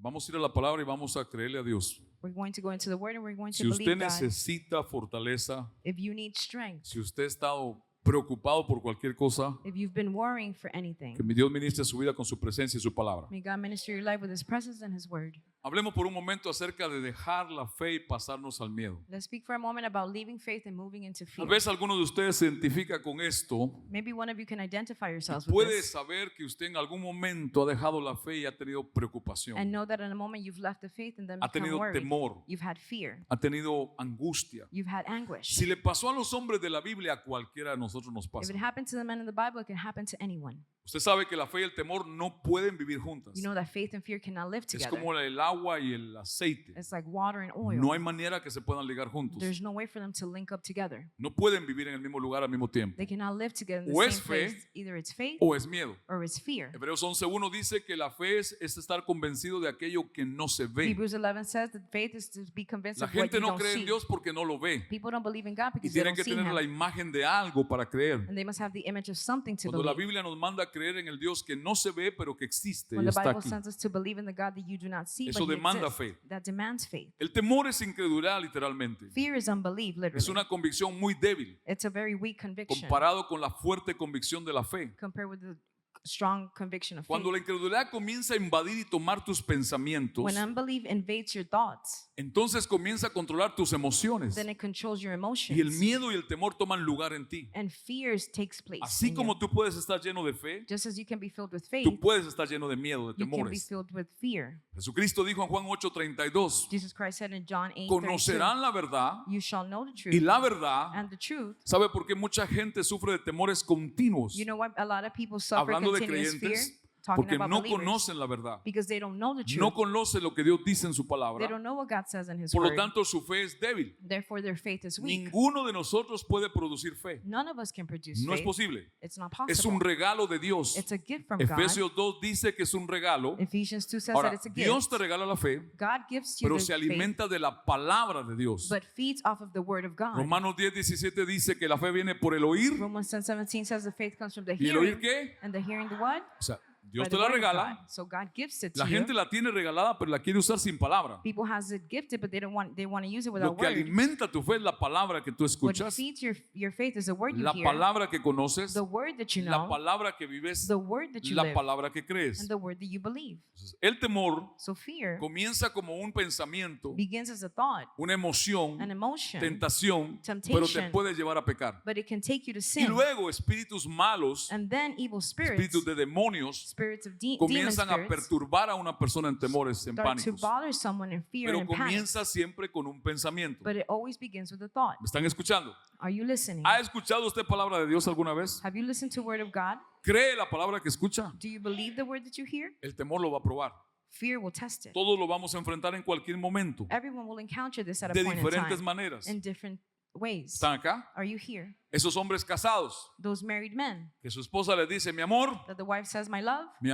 Vamos a ir a la palabra y vamos a creerle a Dios. We're going to go into the Word and we're going to Si usted believe God. necesita fortaleza, If you need strength, si usted ha estado preocupado por cualquier cosa, if you've been worrying for anything, que mi Dios ministre su vida con su presencia y su palabra. may God minister your life with His presence and His Word. Hablemos por un momento acerca de dejar la fe y pasarnos al miedo. Let's speak for a moment about leaving faith and moving into fear. Tal vez alguno de ustedes se identifica con esto. Maybe one of you can identify yourselves with Puede this saber que usted en algún momento ha dejado la fe y ha tenido preocupación, and know that in a moment you've left the faith and then ha become tenido worried. temor, You've had fear. ha tenido angustia. You've had anguish. Si le pasó a los hombres de la Biblia, a cualquiera de nosotros nos If pasa. it happened to the men in the Bible, it can happen to anyone. Usted sabe que la fe y el temor no pueden vivir juntas. You know that faith and fear cannot live Es together. como el agua y el aceite. It's like water and oil. No hay manera que se puedan ligar juntos. There's no way for them to link up together. No pueden vivir en el mismo lugar al mismo tiempo. They cannot live together in O the es same fe, place. Either it's faith O es miedo. or it's fear. Hebreos 11:1 dice que la fe es estar convencido de aquello que no se ve. Hebrews 11 says that faith is to be convinced La of what gente you no don't cree see. en Dios porque no lo ve. People don't believe in God Y because they tienen don't que see tener la Him. imagen de algo para creer. And they must have the image of something to Cuando la believe. Biblia nos manda a creer en el Dios que no se ve pero que existe When y the está Bible aquí. sends us to believe in the God that you do not see, Eso but He demanda exists, fe. that demands faith. El temor es incredulidad literalmente. Fear is unbelief, Es literally. una convicción muy débil It's a very weak conviction comparado con la fuerte convicción de la fe. compared with the strong conviction of faith. Cuando la incredulidad comienza a invadir y tomar tus pensamientos, When unbelief invades your thoughts, entonces comienza a controlar tus emociones then it controls your y el emotions. miedo y el temor toman lugar en ti. And fears takes place. Así in como you. tú puedes estar lleno de fe, Just as you can be filled with faith, tú puedes estar lleno de miedo, de you can be temores. filled with fear. Jesucristo dijo en Juan 8:32, Jesus Christ said in John 8:32, conocerán la verdad you shall know the y truth, la verdad. and the truth. ¿Sabe por qué mucha gente sufre de temores continuos? You know why a lot of people suffer Hablando de continuous fear? creyentes, Talking porque about no believers, conocen la verdad. because they don't know the truth. No conocen lo que Dios dice en su They palabra. don't know what God says in His Por lo word. tanto, su fe es débil. Therefore, their faith is weak. Ninguno de nosotros puede producir fe. None of us can produce No es faith. posible. It's not Es possible. un regalo de Dios. It's a gift from God. Efesios 2 dice que es un regalo. Ephesians 2 says Ahora, that it's a Dios gift. te regala la fe, God gives you pero the se faith, alimenta de la palabra de Dios. but feeds off of the word of God. Romanos 10:17 dice que la fe viene por el oír. Romans 10:17 says the faith comes from the ¿Y el oír hearing, qué? and the hearing the what? O sea, Dios By te the la word of regala. God. So God gives it La to gente you. la tiene regalada, pero la quiere usar sin palabra. People has it gifted, but they want to use it Lo without que word. alimenta tu fe es la palabra que tú What escuchas, feeds your faith is the word you la hear, palabra que conoces, the word that you la know, palabra que vives, the word that you la live, palabra que crees. and the word that you believe. Entonces, el temor So fear comienza como un pensamiento, begins as a thought, una emoción, an emotion, tentación, pero te temptation, puede llevar a pecar. but it can take you to Y sin. luego espíritus malos, And then evil spirits, espíritus de demonios, spirits of demon comienzan a spirits, perturbar a una persona en temores, en start to pánicos. bother someone in fear Pero and panic. comienza siempre con un pensamiento. But it always begins with a thought. ¿Me están escuchando? Are you listening? ¿Ha escuchado usted palabra de Dios alguna vez? Have you listened to the word of God? ¿Cree la palabra que escucha? Do you believe the word that you hear? El temor lo va a probar. Fear will test it. Todos lo vamos a enfrentar en cualquier momento, Everyone will encounter this at a de point in diferentes time, maneras. in different ways. ¿Están acá? Are you here? Esos hombres casados, Those married men que su esposa les dice, mi amor, that the wife says, my love, mi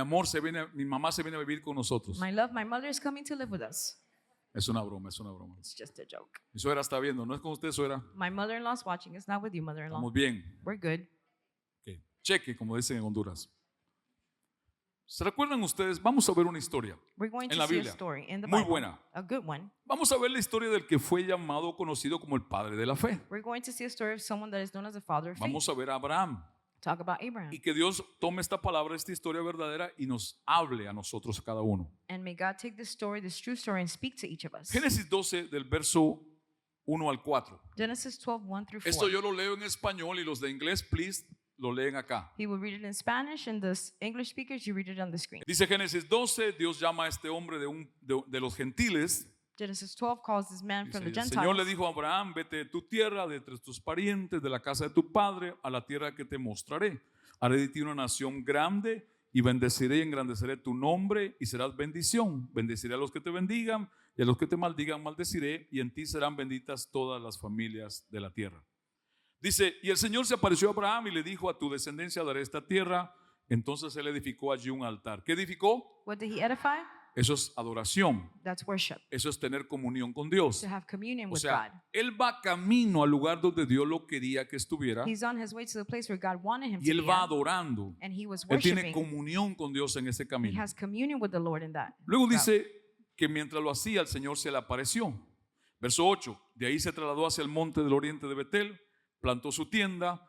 mamá se viene a vivir con nosotros. my love, my mother is coming to live with us. Es una broma, es una broma. It's just a joke. Mi suegra está viendo, no es con usted, suegra. My mother-in-law's watching. It's not with you, mother-in-law. Estamos bien. We're good. Ok. Cheque, como dicen en Honduras. ¿Se recuerdan ustedes? Vamos a ver una historia. We're going En to la see a Biblia. story in the Muy Bible. buena. A good one. Vamos a ver la historia del que fue llamado o conocido como el padre de la fe. We're going to see a story of someone that is known as the father of faith. Vamos a ver a Abraham. Talk about Abraham. Y que Dios tome esta palabra, esta historia verdadera y nos hable a nosotros, a cada uno. And may God take this story, this true story, and speak to each of us. Génesis 12 del verso 1 al 4. Genesis 12, 1 through 4. Esto yo lo leo en español y los de inglés, please, lo leen acá. He will read it in Spanish, and the English speakers, you read it on the screen. Dice Génesis 12, Dios llama a este hombre de los gentiles. Genesis 12 calls this man from the Dice, el Señor le Gentiles. dijo a Abraham, vete de tu tierra, de entre tus parientes, de la casa de tu padre, a la tierra que te mostraré. Haré de ti una nación grande y bendeciré y engrandeceré tu nombre y serás bendición. Bendeciré a los que te bendigan y a los que te maldigan maldeciré y en ti serán benditas todas las familias de la tierra. Dice, y el Señor se apareció a Abraham y le dijo, a tu descendencia daré esta tierra. Entonces él edificó allí un altar. ¿Qué edificó? What did he edify? Eso es adoración. That's worship. Eso es tener comunión con Dios. To have communion O with sea, God. él va camino al lugar donde Dios lo quería que estuviera He's on his way to the place where God wanted him y to él be va at, adorando. and he was Él tiene worshiping. comunión con Dios en ese He camino. has communion with the Lord in that. Luego route. dice, que mientras lo hacía el Señor se le apareció. Verso 8, de ahí se trasladó hacia el monte del oriente de Betel, plantó su tienda,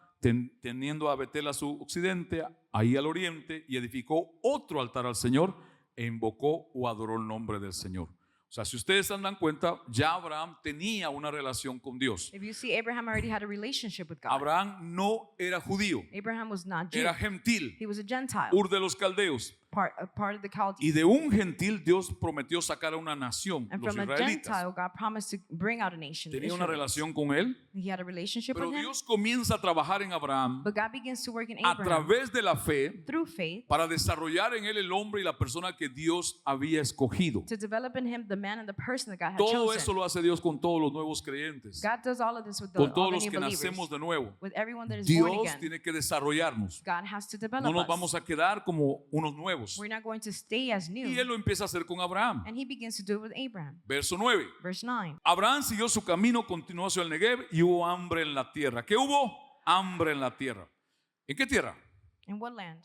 teniendo a Betel a su occidente, ahí al oriente, y edificó otro altar al Señor e invocó o adoró el nombre del Señor. O sea, si ustedes se dan cuenta, ya Abraham tenía una relación con Dios. If you see, Abraham already had a relationship with God. Abraham no era judío, Abraham was not Jew. era gentil, He was a Gentile, Ur de los Caldeos. a part of the Chaldees. Y de un gentil Dios prometió sacar a una nación, And los from a israelitas. Gentile, God promised to bring out a nation. the Tenía una Israelites. relación con él, He had a relationship pero with him. Dios comienza a trabajar en Abraham But God begins to work in a Abraham través de la fe through faith para desarrollar en él el hombre y la persona que Dios había escogido. to develop in him the man and the person that God had Todo chosen. eso lo hace Dios con todos los nuevos creyentes, God does all of this with con all todos the los new que believers, nacemos de nuevo. with everyone that is born Dios again. tiene que desarrollarnos. God has to develop No nos us. vamos a quedar como unos nuevos. We're not going to stay as new. Y él lo empieza a hacer con Abraham. And he begins to do it with Abraham. Verso 9. Verse 9. Abraham siguió su camino, continuó hacia el Negev y hubo hambre en la tierra. ¿Qué hubo? Hambre en la tierra. ¿En qué tierra? In what land?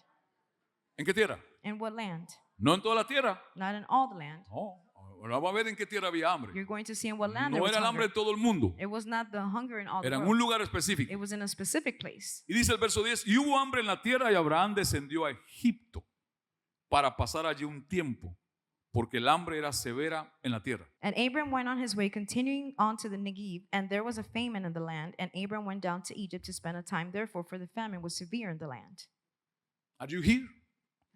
¿En qué tierra? In what land? No en toda la tierra. Not in all the land. No. Ahora vamos a ver en qué tierra había hambre. You're going to see in what land there No was era el hambre hunger. de todo el mundo. It was not the hunger in all the Era en un world. lugar específico. It was in a specific place. Y dice el verso 10, y hubo hambre en la tierra y Abraham descendió a Egipto para pasar allí un tiempo, porque el hambre era severa en la tierra. And Abram went on his way, continuing on to the Negev, and there was a famine in the land. And Abram went down to Egypt to spend a time therefore, for the famine was severe in the land. Are you here?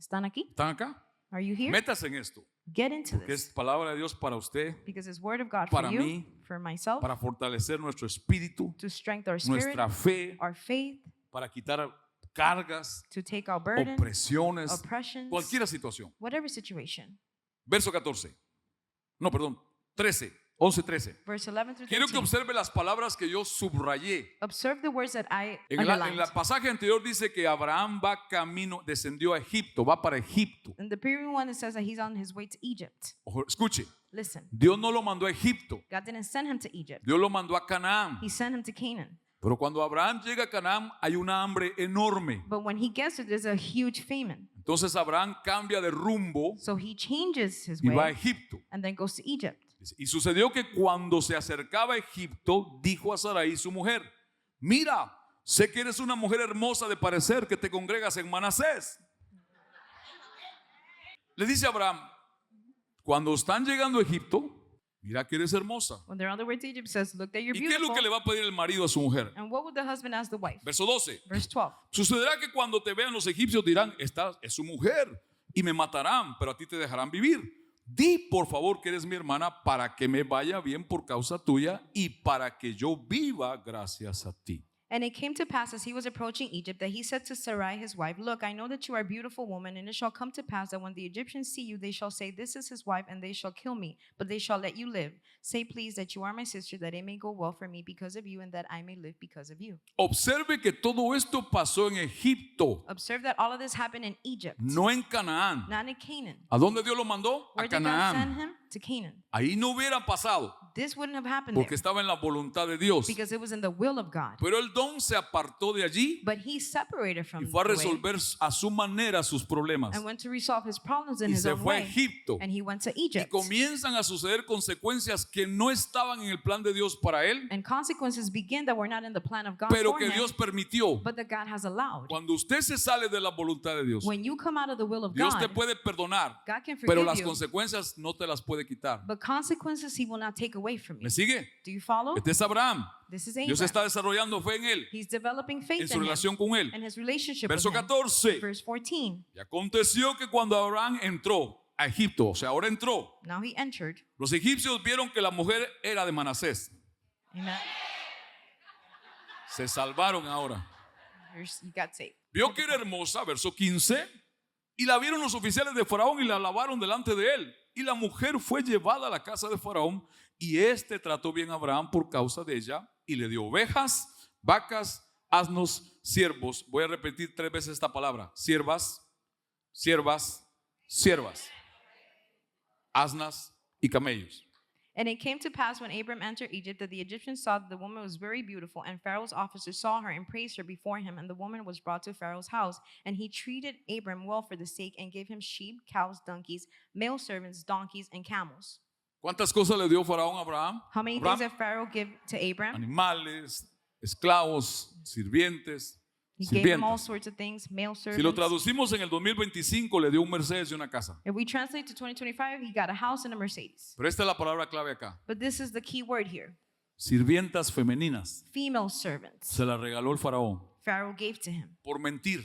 ¿Están aquí? ¿Están acá? Are you here? Métase en esto, Get into que es this. palabra de Dios para usted, Because it's word of God para for you, mí, for myself, para fortalecer nuestro espíritu, to strengthen our spirit, nuestra fe, our faith, para quitar cargas, to take our burden, opresiones, oppressions, cualquier situación. whatever situation. Verso 14. No, perdón, 13, 11, 13. Verse 11 through Quiero que 13. observe las palabras que yo subrayé. Observe the words that I En underlined. el pasaje anterior dice que Abraham va camino, descendió a Egipto, va para Egipto. In the previous one, it says that he's on his way to Egypt. Ojo, escuche, Listen, Dios no lo mandó a Egipto, God didn't send him to Egypt. Dios lo mandó a Canaán. He sent him to Canaan. Pero cuando Abraham llega a Canaán hay una hambre enorme. But when he gets there, there's a huge famine. Entonces Abraham cambia de rumbo So he changes his y va a way Egipto. and then goes to Egypt. Y sucedió que cuando se acercaba a Egipto, dijo a Sarai su mujer, mira, sé que eres una mujer hermosa de parecer que te congregas en Manasés. Le dice a Abraham, cuando están llegando a Egipto, mira que eres hermosa. When they're on their way to Egypt, it says, look that you're ¿Y qué es lo beautiful. que le va a pedir el marido a su mujer? And what would the husband ask the wife? Verso 12. Verse 12. Sucederá que cuando te vean los egipcios dirán, esta es su mujer y me matarán, pero a ti te dejarán vivir. Di por favor que eres mi hermana para que me vaya bien por causa tuya y para que yo viva gracias a ti. And it came to pass as he was approaching Egypt that he said to Sarai his wife, look, I know that you are a beautiful woman, and it shall come to pass that when the Egyptians see you, they shall say, this is his wife, and they shall kill me, but they shall let you live. Say please that you are my sister, that it may go well for me because of you, and that I may live because of you. Observe que todo esto pasó en Egipto, Observe that all of this happened in Egypt, no en Canaán. not in Canaan. ¿A dónde Dios lo mandó? Where A did God send Canaán. him? To Canaan. Ahí no hubiera pasado This wouldn't have happened porque there estaba en la voluntad de Dios. because it was in the will of God. Pero el don se apartó de allí But he separated y from fue a the way resolver a su manera sus problemas. and went to resolve his problems in Y his se own fue a way. Egipto. And he went to Y Egypt. comienzan a suceder consecuencias que no estaban en el plan de Dios para él, And consequences begin that were not in the plan of God pero for que him, Dios permitió. but that God has allowed. Cuando usted se sale de la voluntad de Dios, When you come out of the will of Dios God, te puede perdonar, God can pero forgive las you, consecuencias no te las puede quitar. but consequences he will not take away from you. ¿Me sigue? Do you follow? Este es Abraham. This is Dios Abraham. está desarrollando fe en él, He's developing en faith su in him relación con él. and his relationship Verso with him. 14. Verse 14. Y aconteció que cuando Abraham entró a Egipto, o sea, ahora entró, Now he entered. los egipcios vieron que la mujer era de Manasés. Amen. Se salvaron ahora. You got saved. Vio que era hermosa, verso 15, y la vieron los oficiales de Faraón y la alabaron delante de él. Y la mujer fue llevada a la casa de Faraón y éste trató bien a Abraham por causa de ella y le dio ovejas, vacas, asnos, siervos. Voy a repetir 3 veces esta palabra: siervas, siervas, siervas, asnas y camellos. And it came to pass when Abram entered Egypt that the Egyptians saw that the woman was very beautiful, and Pharaoh's officers saw her and praised her before him. And the woman was brought to Pharaoh's house, and he treated Abram well for the sake and gave him sheep, cows, donkeys, male servants, donkeys, and camels. ¿Cuántas cosas le dio Faraón a Abraham? How many Abraham, things did Pharaoh give to Abram? animales, esclavos, sirvientes, He gave him all sirvientas. sorts of things, male Si lo servants. traducimos en el 2025, le dio un Mercedes y una casa. If we translate to 2025, he got a house and a Mercedes. Pero esta es la palabra clave acá. But this is the key word here. Sirvientas femeninas. Female servants. Se las regaló el Faraón Pharaoh gave to him por mentir.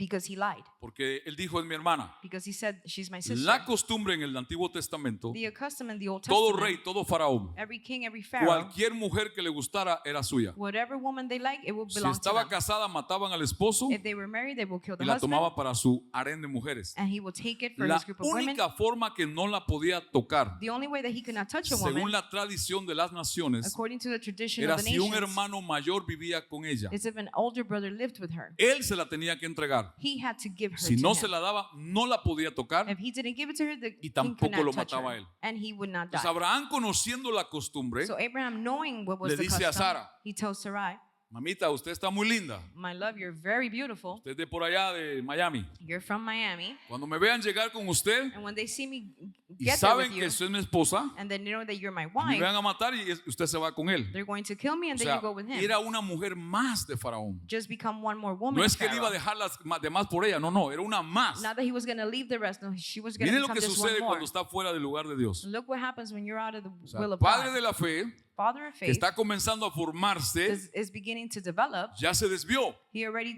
because he lied. Porque él dijo, es mi hermana. Because he said, she's my sister. La costumbre en el Antiguo Testamento, The custom in the Old todo Testament, rey, todo faraón, every king, every pharaoh, cualquier mujer que le gustara era suya. whatever woman they like, it will Si belong to estaba them. casada, mataban al esposo If they were married, they will kill y the la husband, tomaba para su harén de mujeres. and he will take it for La his group of women. única forma que no la podía tocar, The only way that he could not touch a según woman, la tradición de las naciones, according to the tradition era of the si un nations, hermano mayor vivía con ella. is if an older brother lived with her. Él se la tenía que entregar. He had to give her Si to no him. se la daba, no la podía tocar. If he didn't give it to her, the Y king could tampoco lo not touch mataba her, él. and he would not die. Entonces Abraham, conociendo la costumbre, So Abraham, knowing what was le the dice a custom, Sara, he tells Sarai, mamita, usted está muy linda. my love, you're very beautiful. Usted es de por allá de Miami. You're from Miami. Cuando me vean llegar con usted And when they see me y get there with saben you, que usted es mi esposa, and then they know that you're my me wife, van a matar y usted se va con él. they're going to kill me, O and then sea, you go with him. era una mujer más de Faraón. Just become one more woman. No es of que él iba a Pharaoh. dejar las demás por ella, no, era una más. Not that he was going to leave the rest. No, she was going to Miren lo become que just one sucede more. cuando está fuera del lugar de Dios. Look what happens when you're out of the O sea, will of padre God. de la fe, Father of que faith está comenzando a formarse, is beginning to develop. ya se desvió, He already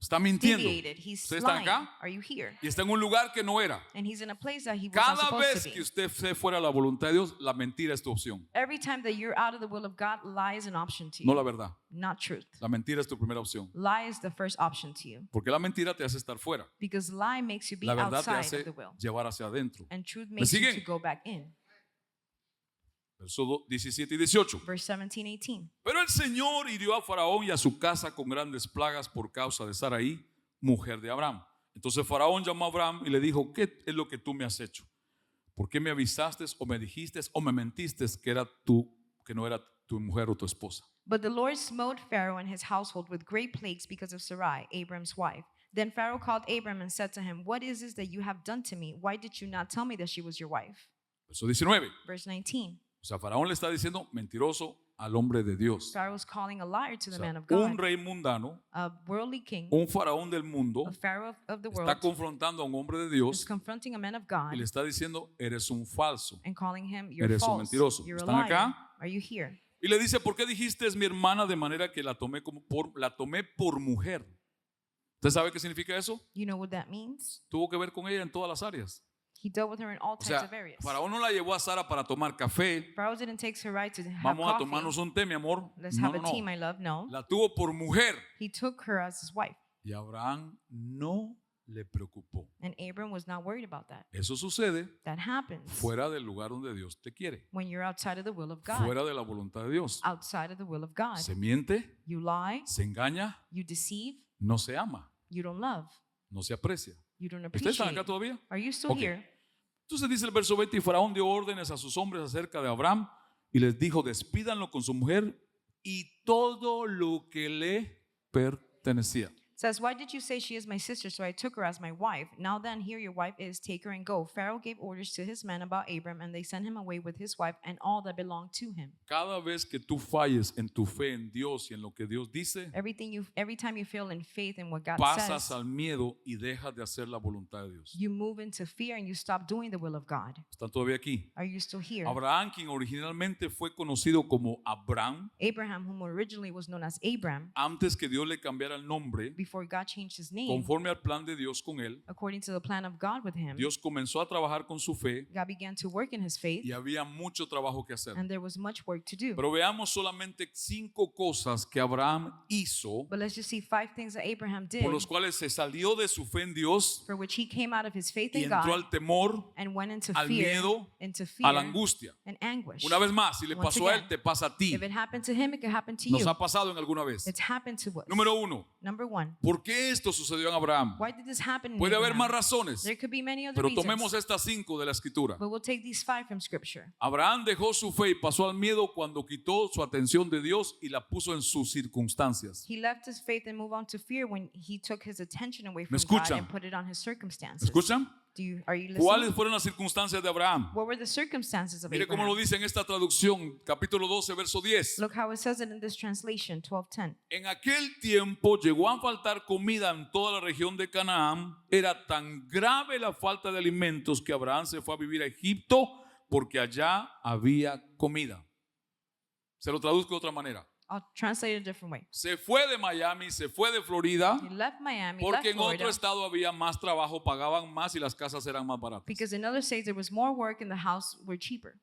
está mintiendo deviated. He's ¿Ustedes están lying. acá? Are you here? y está en un lugar que no era. And he's in a place that he was not Cada supposed vez to que be. usted se fuera a la voluntad de Dios, la mentira es tu opción, Every time that you're out of the will of God, lie is an option to no you, la verdad. not truth. La mentira es tu primera opción, Lie is the first option to you porque la mentira te hace estar fuera. because lie makes you be La verdad te outside hace of the will, llevar hacia adentro. and truth makes you siguen? to go back in. Verso 17 y 18. Verse 17, 18. Pero el Señor hirió a Faraón y a su casa con grandes plagas por causa de Sarai, mujer de Abraham. Entonces Faraón llamó a Abraham y le dijo, ¿qué es lo que tú me has hecho? ¿Por qué me avisaste o me dijiste o me mentiste que no era tu mujer o tu esposa? But the Lord smote Pharaoh and his household with great plagues because of Sarai, Abram's wife. Then Pharaoh called Abram and said to him, what is this that you have done to me? Why did you not tell me that she was your wife? Verso 19. Verse 19. O sea, Faraón le está diciendo mentiroso al hombre de Dios. Pharaoh's calling a liar to O the sea, man of un God. rey mundano, A worldly king, un faraón del mundo, a pharaoh of the world, está confrontando a un hombre de is Dios confronting a man of God y le está diciendo, eres un falso. and calling him, you're Eres un false, mentiroso. you're a ¿Están liar. acá? Are you here? Y le dice, ¿por qué dijiste es mi hermana de manera que la tomé por mujer? ¿Usted sabe qué significa eso? You know what that means? Tuvo que ver con ella en todas las áreas. He dealt with her in all O types sea, of areas. Faraón no la llevó a Sara para tomar café. Pharaoh didn't take Sarai to have Vamos a coffee. tomarnos un té, mi amor. Let's No, have no, a tea, no. my love. No. La tuvo por mujer. He took her as his wife. Y Abraham no le preocupó. And Abram was not worried about that. Eso sucede That happens fuera del lugar donde Dios te quiere. when you're outside of the will of God. Fuera de la voluntad de Dios. Outside of the will of God. Se miente, You lie, se engaña, you deceive, no se ama, you don't love, no se aprecia. you don't ¿Ustedes están appreciate. acá todavía? Are you still Ok. here? Entonces dice el verso 20, y Faraón dio órdenes a sus hombres acerca de Abraham y les dijo, despídanlo con su mujer y todo lo que le pertenecía. Says, why did you say she is my sister? So I took her as my wife. Now then, here your wife is, take her and go. Pharaoh gave orders to his men about Abram, and they sent him away with his wife and all that belonged to him. Cada vez que tú falles en tu fe en Dios y en lo que Dios dice, Every time you fail in faith in what God pasas says, al miedo y dejas de hacer la voluntad de Dios. you move into fear and you stop doing the will of God. ¿Están todavía aquí? Are you still here? Abraham, quien originalmente fue conocido como Abraham, Abraham, whom originally was known as Abram, antes que Dios le cambiara el nombre, before God changed his name, conforme al plan de Dios con él, according to the plan of God with him, Dios comenzó a trabajar con su fe God began to work in his faith, y había mucho trabajo que hacer. and there was much work to do. Pero veamos solamente 5 cosas que Abraham hizo But let's just see 5 things that Abraham did, por los cuales se salió de su fe en Dios for which he came out of his faith y in entró God al temor, and went into al fear, miedo, into a la fear angustia. and anguish. Una vez más, si le Once pasó a él, again, te pasa a ti. If it happened to him, it could happen to Nos you. ha pasado en alguna vez. It's happened to us. Número 1, Number 1, ¿Por qué esto sucedió en Abraham? Why did this happen in Puede haber más Abraham? razones, There could be many other pero reasons, tomemos estas 5 de la escritura. but we'll take these 5 from Scripture. Abraham dejó su fe y pasó al miedo cuando quitó su atención de Dios y la puso en sus circunstancias. He left his faith and moved on to fear when he took his attention away ¿Me from God escuchan? and put it on his circumstances. ¿Escuchan? Are you ¿Cuáles listening? fueron las circunstancias de Abraham? What were the circumstances of Mire cómo lo Abraham? dice en esta traducción, capítulo 12, verso 10. Look how it says it in this translation, 12:10. En aquel tiempo llegó a faltar comida en toda la región de Canaán. Era tan grave la falta de alimentos que Abraham se fue a vivir a Egipto porque allá había comida. Se lo traduzco de otra manera. I'll translate it a different way. Se fue de Miami, se fue de Florida He left Miami, porque left en Florida, otro estado había más trabajo, pagaban más y las casas eran más baratas. because in other states there was more work and the house were cheaper.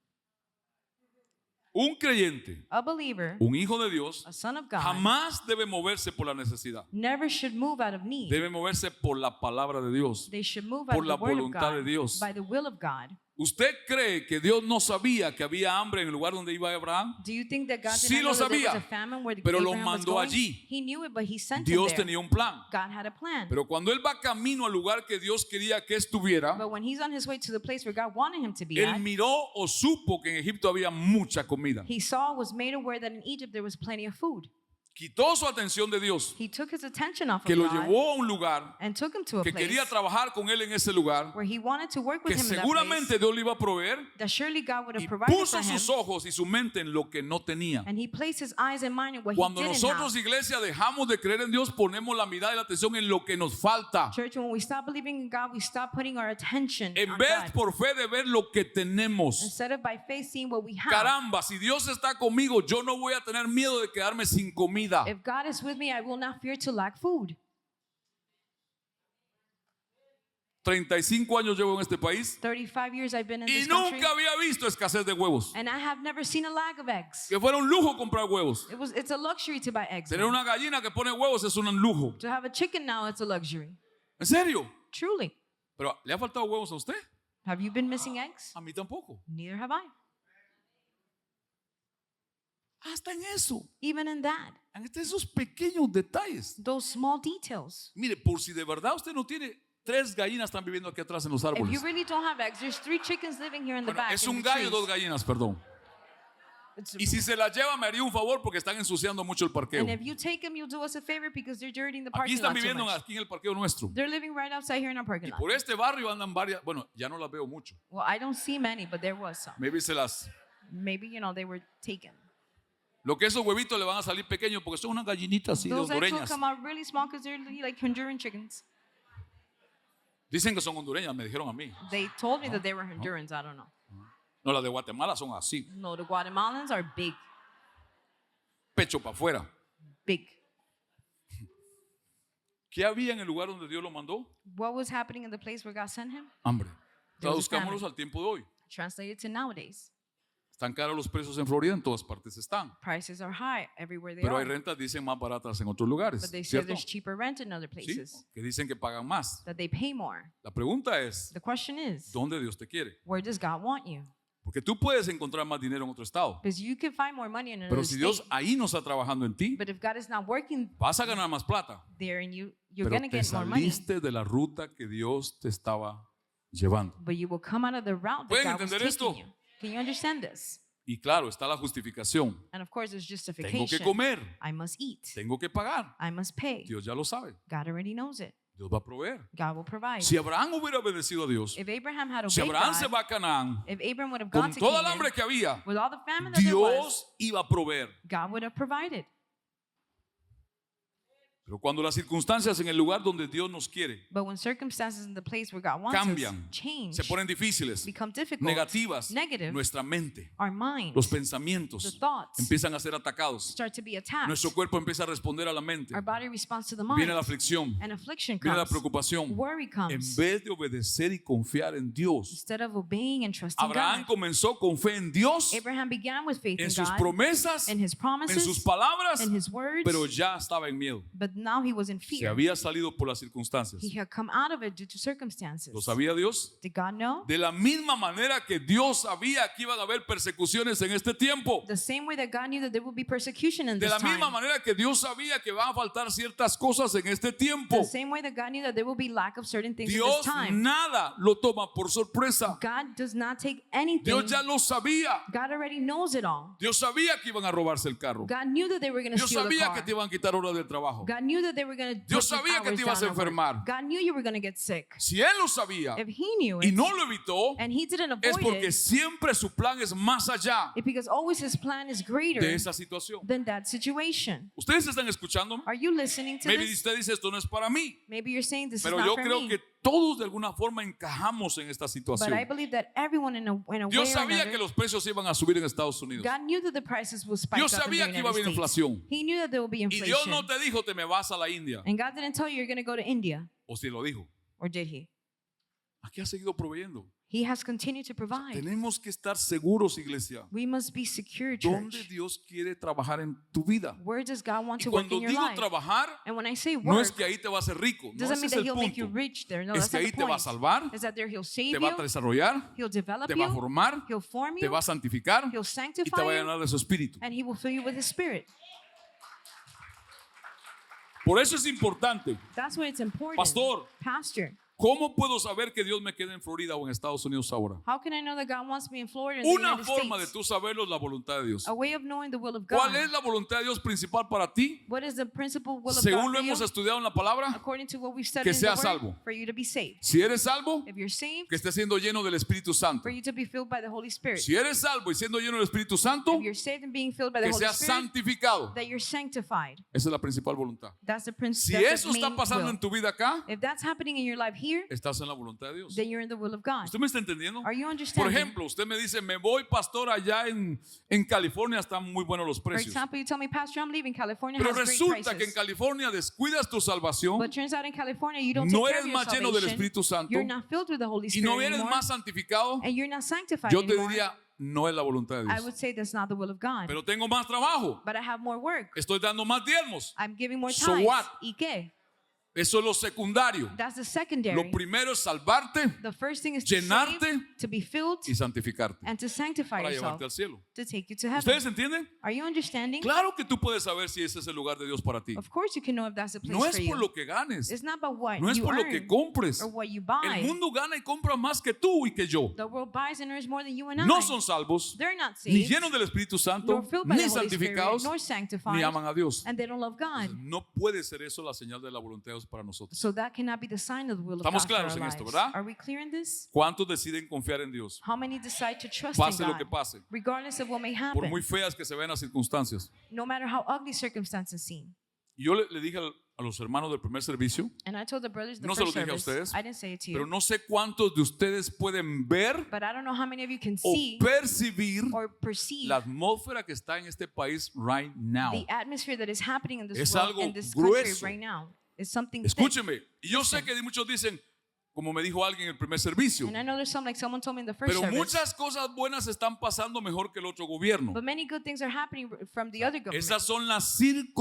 Un creyente, A believer, un hijo de Dios, a son of God, jamás debe moverse por la necesidad. never should move out of need. Debe moverse por la palabra de Dios. They should move out por of la the word of voluntad de God, Dios. by the will of God. ¿Usted cree que Dios no sabía que había hambre en el lugar donde iba Abraham? Do you think that God did Sí not know lo that there was sabía, a famine where pero lo Abraham was mandó going? allí. He knew it, but he sent Dios him there. tenía un plan. God had a plan. Pero cuando él va camino al lugar que Dios quería que estuviera, But when he's on his way to the place where God wanted him to be él at, miró o supo que en Egipto había mucha comida. he saw, was made aware that in Egypt there was plenty of food. Quitó su atención de Dios, He took his attention off que of lo God llevó a un lugar, and took him to a que place quería trabajar con él en ese lugar, where he wanted to work with que him in that seguramente place, Dios le iba a proveer, that surely God would have y provided puso for him. sus ojos y su mente en lo que no tenía. And he placed his eyes and mind on what Cuando he didn't nosotros, have. iglesia, dejamos de creer en Dios, ponemos la mirada y la atención en lo que nos falta. Church, when we stop believing in God, we stop putting our attention En on vez God. por fe de ver lo que tenemos. Instead of by faith seeing what we have. Caramba, si Dios está conmigo, yo no voy a tener miedo de quedarme sin comida. If God is with me, I will not fear to lack food. 35 años llevo en este país 35 years I've been in y this country, nunca había visto escasez de huevos. and I have never seen a lack of eggs. Que fuera un lujo comprar huevos. It's a luxury to buy eggs. Tener now. una gallina que pone huevos es un lujo. To have a chicken now, it's a luxury. ¿En serio? Truly. Pero ¿le ha faltado huevos a usted? Have you been missing eggs? A mí tampoco. Neither have I. Hasta en eso. Even in that, En esos pequeños detalles. those small details. Mire, por si de verdad usted no tiene, 3 gallinas están viviendo aquí atrás en los If you árboles. really don't have eggs, there's 3 chickens living here in the Bueno, back. es in un the gallo, trees. 2 gallinas, perdón. It's- Y si se las lleva, me haría un favor porque están ensuciando mucho el parqueo. And if you take them, you'll do us a favor because they're dirtying the Aquí parking están lot too viviendo much. aquí en el parqueo nuestro. They're living right outside here in our parking Y lot. por este barrio andan varias, bueno, ya no las veo mucho. Well, I don't see many, but there was some. Maybe se las... Maybe, they were taken. Lo que esos huevitos le van a salir pequeños porque son unas gallinitas así de Those eggs will hondureñas. come out really small because they're like Honduran chickens. Dicen que son hondureñas, me dijeron a mí. They told me that they were Hondurans. I don't know. No, las de Guatemala son así, No, the Guatemalans are big, pecho para afuera. big. ¿Qué había en el lugar donde Dios lo mandó? What was happening in the place where God sent him? Hambre. There was a Traduzcámoslos famine. al tiempo de hoy. Translated to nowadays. Están caros los precios en Florida, en todas partes están. Prices are high everywhere they Pero hay are. rentas, dicen, más baratas en otros lugares. But they say ¿Cierto? there's cheaper rent in other Sí, places. que dicen que pagan más. That they pay more. La pregunta es, The question is, ¿dónde Dios te quiere? where does God want you? Porque tú puedes encontrar más dinero en otro estado. Because you can find more money in Pero another si Dios state. ahí no está trabajando en ti, But if God is not working vas a ganar más plata. there and you're Pero going to te get more money. saliste de la ruta que Dios te estaba llevando. But you will come out of the route that ¿Pueden God was entender esto? taking you. Can you understand this? Y claro, está la justificación. And of course, there's Tengo justification. que comer, I must eat. tengo que pagar. I must pay. Dios ya lo sabe. God already knows it. Dios va a proveer. God will provide. Si Abraham hubiera obedecido a Dios, If Abraham had si obeyed Abraham se God, va a Canaán, if Abraham would have gone con to toda el Canaan, hambre que había, with all the famine that there was, Dios iba a proveer. God would have provided. Pero cuando las circunstancias en el lugar donde Dios nos quiere But when circumstances in the place where God wants cambian, us change, se ponen difíciles, become difficult, negativas, negative, nuestra mente, our mind, los the pensamientos thoughts empiezan a ser atacados. start to be attacked. Nuestro cuerpo empieza a responder a la mente. Our body responds to the Viene mind. la aflicción, And affliction viene la comes. preocupación. Worry En comes. vez de obedecer y confiar en Dios, Instead of obeying and trusting Abraham God, comenzó con fe en Dios, Abraham began with faith en in sus God, promesas, in his en promises, sus palabras, in his words, pero ya estaba en miedo. but now he was in Se fear. había salido por las circunstancias. He had come out of it due to circumstances. ¿Lo sabía Dios? Did God know? De la misma manera que Dios sabía que iban a haber persecuciones en este tiempo. The same way that God knew that there would be persecution in De this la misma time. manera que Dios sabía que van a faltar ciertas cosas en este tiempo. The same way that God knew that there will be lack of certain things in Dios this time. nada lo toma por sorpresa. God does not take anything. Dios ya lo sabía. God already knows it all. Dios sabía que iban a robarse el carro. God knew that they were going to Dios steal the sabía car. que te iban a quitar horas del trabajo. God knew that they were going to Dios sabía que te ibas a enfermar. God knew you were going to get sick. Si Él lo sabía If he knew y it no lo evitó, and he didn't es avoid porque it, siempre su plan es más allá it's because always his plan is greater de esa situación. than that situation. ¿Ustedes están escuchando? Are you listening to Maybe this? usted dice esto no es para mí, Maybe you're saying this pero is yo not for creo me. que todos de alguna forma encajamos en esta But I situación. believe that everyone in a way Dios or sabía que another, los precios iban a subir en Estados Unidos. God knew that the prices would spike Dios up in the sabía que iba a United haber States. inflación. He knew that there would be Y Dios inflation. no te dijo te me vas a la India. And God didn't tell you you're going to go to India, O si lo dijo. or did he? Aquí ha seguido proveyendo. He has continued to provide. Tenemos que estar seguros, iglesia. We must be secure, ¿Dónde church. Dios quiere trabajar en tu vida? Where does God want Y to work cuando in your digo life? trabajar, And when I say no work, es que ahí te va a hacer rico. No, doesn't ese mean es that el he'll make you punto. rich there. No, Es that's que not ahí the te va a point. salvar, Is that there he'll save te va a you, desarrollar, he'll develop te va a you, formar, he'll form te you, va a santificar he'll y te sanctify va a you, llenar de su espíritu. and he will fill you with his spirit. Por eso es importante. That's why it's important. Pastor, Pastor, ¿cómo puedo saber que Dios me queda en Florida o en Estados Unidos ahora? how can I know that God wants me in Florida and the Una United forma de States? tú saberlo es la voluntad de Dios. A way of knowing the will of God. ¿Cuál es la voluntad de Dios principal para ti? What is the principal will of Según God lo for you? hemos estudiado en la palabra, According to what we've que studied in the seas Word, salvo. for you to be saved. si eres salvo, If you're saved, que estés siendo lleno del Espíritu Santo. for you to be filled by the Holy Spirit. Si eres salvo y siendo lleno del Espíritu Santo, If you're saved and being filled by the que Holy seas Spirit, santificado. that you're sanctified. Esa es la principal voluntad. That's the Si principle. eso está pasando en tu vida acá, If that's happening in your life here, estás en la voluntad de Dios. then you're in the will of God. ¿Usted me está entendiendo? Are you Por understanding? ejemplo, usted me dice, me voy, pastor, allá en California están muy buenos los For precios. example, you tell me, Pastor, I'm leaving California. Pero Has great resulta que en prices. California descuidas tu salvación, But turns out in California you don't no take care eres of your más lleno del salvation. Espíritu Santo You're not filled with the Holy y Spirit no eres anymore, más santificado. and you're not sanctified Yo te anymore. diría, no es la voluntad de I Dios. would say that's not the will of God. Pero tengo más trabajo, But I have more work. estoy dando más diezmos. I'm giving more So tithes. what? ¿Y qué? Eso es lo secundario. That's the secondary. Lo primero es salvarte The first thing is to llenarte save, to be filled, y santificarte and to sanctify para yourself, llevarte al cielo. to take you to heaven. ¿Ustedes entienden? Are you understanding? Claro que tú puedes saber si ese es el lugar de Dios para ti. Of course you can know if that's the place No es for por you. lo que ganes, It's not about what no es you por lo earn que compres. or what you El buy. mundo gana y compra más que tú y que yo. The world buys and earns more than you and I. No son salvos, They're not ni saved, llenos del Espíritu Santo, nor filled by ni the Holy Spirit, santificados, nor ni sanctified, aman a Dios. and they don't love God. No puede ser eso la señal de la voluntad de Dios para nosotros. So that cannot be the sign of the will of Estamos God for claros our en esto, lives. ¿verdad? Are we clear in this? ¿Cuántos deciden confiar en Dios? How many decide to trust Pase in lo que God, pase, regardless of what may por happen, muy feas que se vean las circunstancias. no matter how ugly circumstances seem? Y yo le dije a los hermanos del primer servicio, And I told the brothers the No se first lo dije a service, ustedes, I didn't say it to pero you, no sé cuántos de ustedes pueden ver but I don't know how many of you can o see percibir or perceive la atmósfera que está en este país right now. the atmosphere that is happening in this Es world, algo in this country grueso. right now. It's something thick. Escúcheme, y yo sé que muchos dicen, como me dijo alguien en el primer servicio, And I know there's some, like someone told me in the first pero service, muchas cosas buenas están pasando mejor que el otro gobierno. but many good things are happening from the other government. Esas son las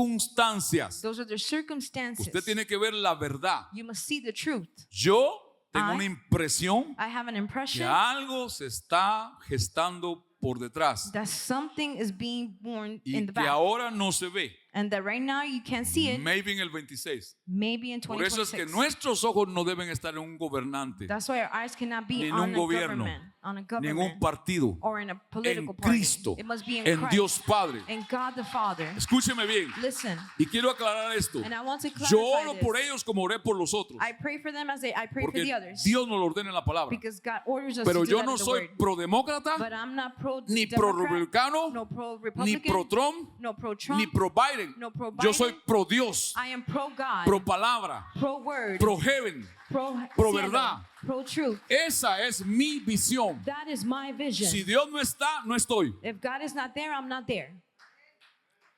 circunstancias. Those are the circumstances. Usted tiene que ver la verdad. You must see the truth. Yo tengo I- una impresión I have an que impression algo se está gestando por detrás that something is being born y in the que back, ahora no se ve. and that right now you can't see it. Maybe en el 26. Maybe in Por eso es que 2026. nuestros ojos no deben estar en un gobernante, That's why our eyes cannot be Ni en on un a gobierno, government, on a ni en un government, partido, or in a en political party. Cristo, It must be in en Christ, Dios Padre. in God the Father. Escúcheme bien. Listen, Y quiero aclarar esto. and I want to Yo clarify oro por this. ellos como oré por los otros. I pray for them as I pray for Porque the others, Dios nos lo ordena en la palabra. because God orders us Pero to do yo that no in the soy Word. pro-demócrata, But I'm not ni pro-Democrat, pro-republicano, no ni pro-Republican, pro-Trump, no pro-Trump, ni pro-Biden. no pro-Biden. Yo soy pro-Dios, I am pro-God, pro-palabra, pro-Word, pro-heaven. pro-verdad, pro-truth. Esa es mi visión. That is my vision. Si Dios no está, no estoy. If God is not there, I'm not there.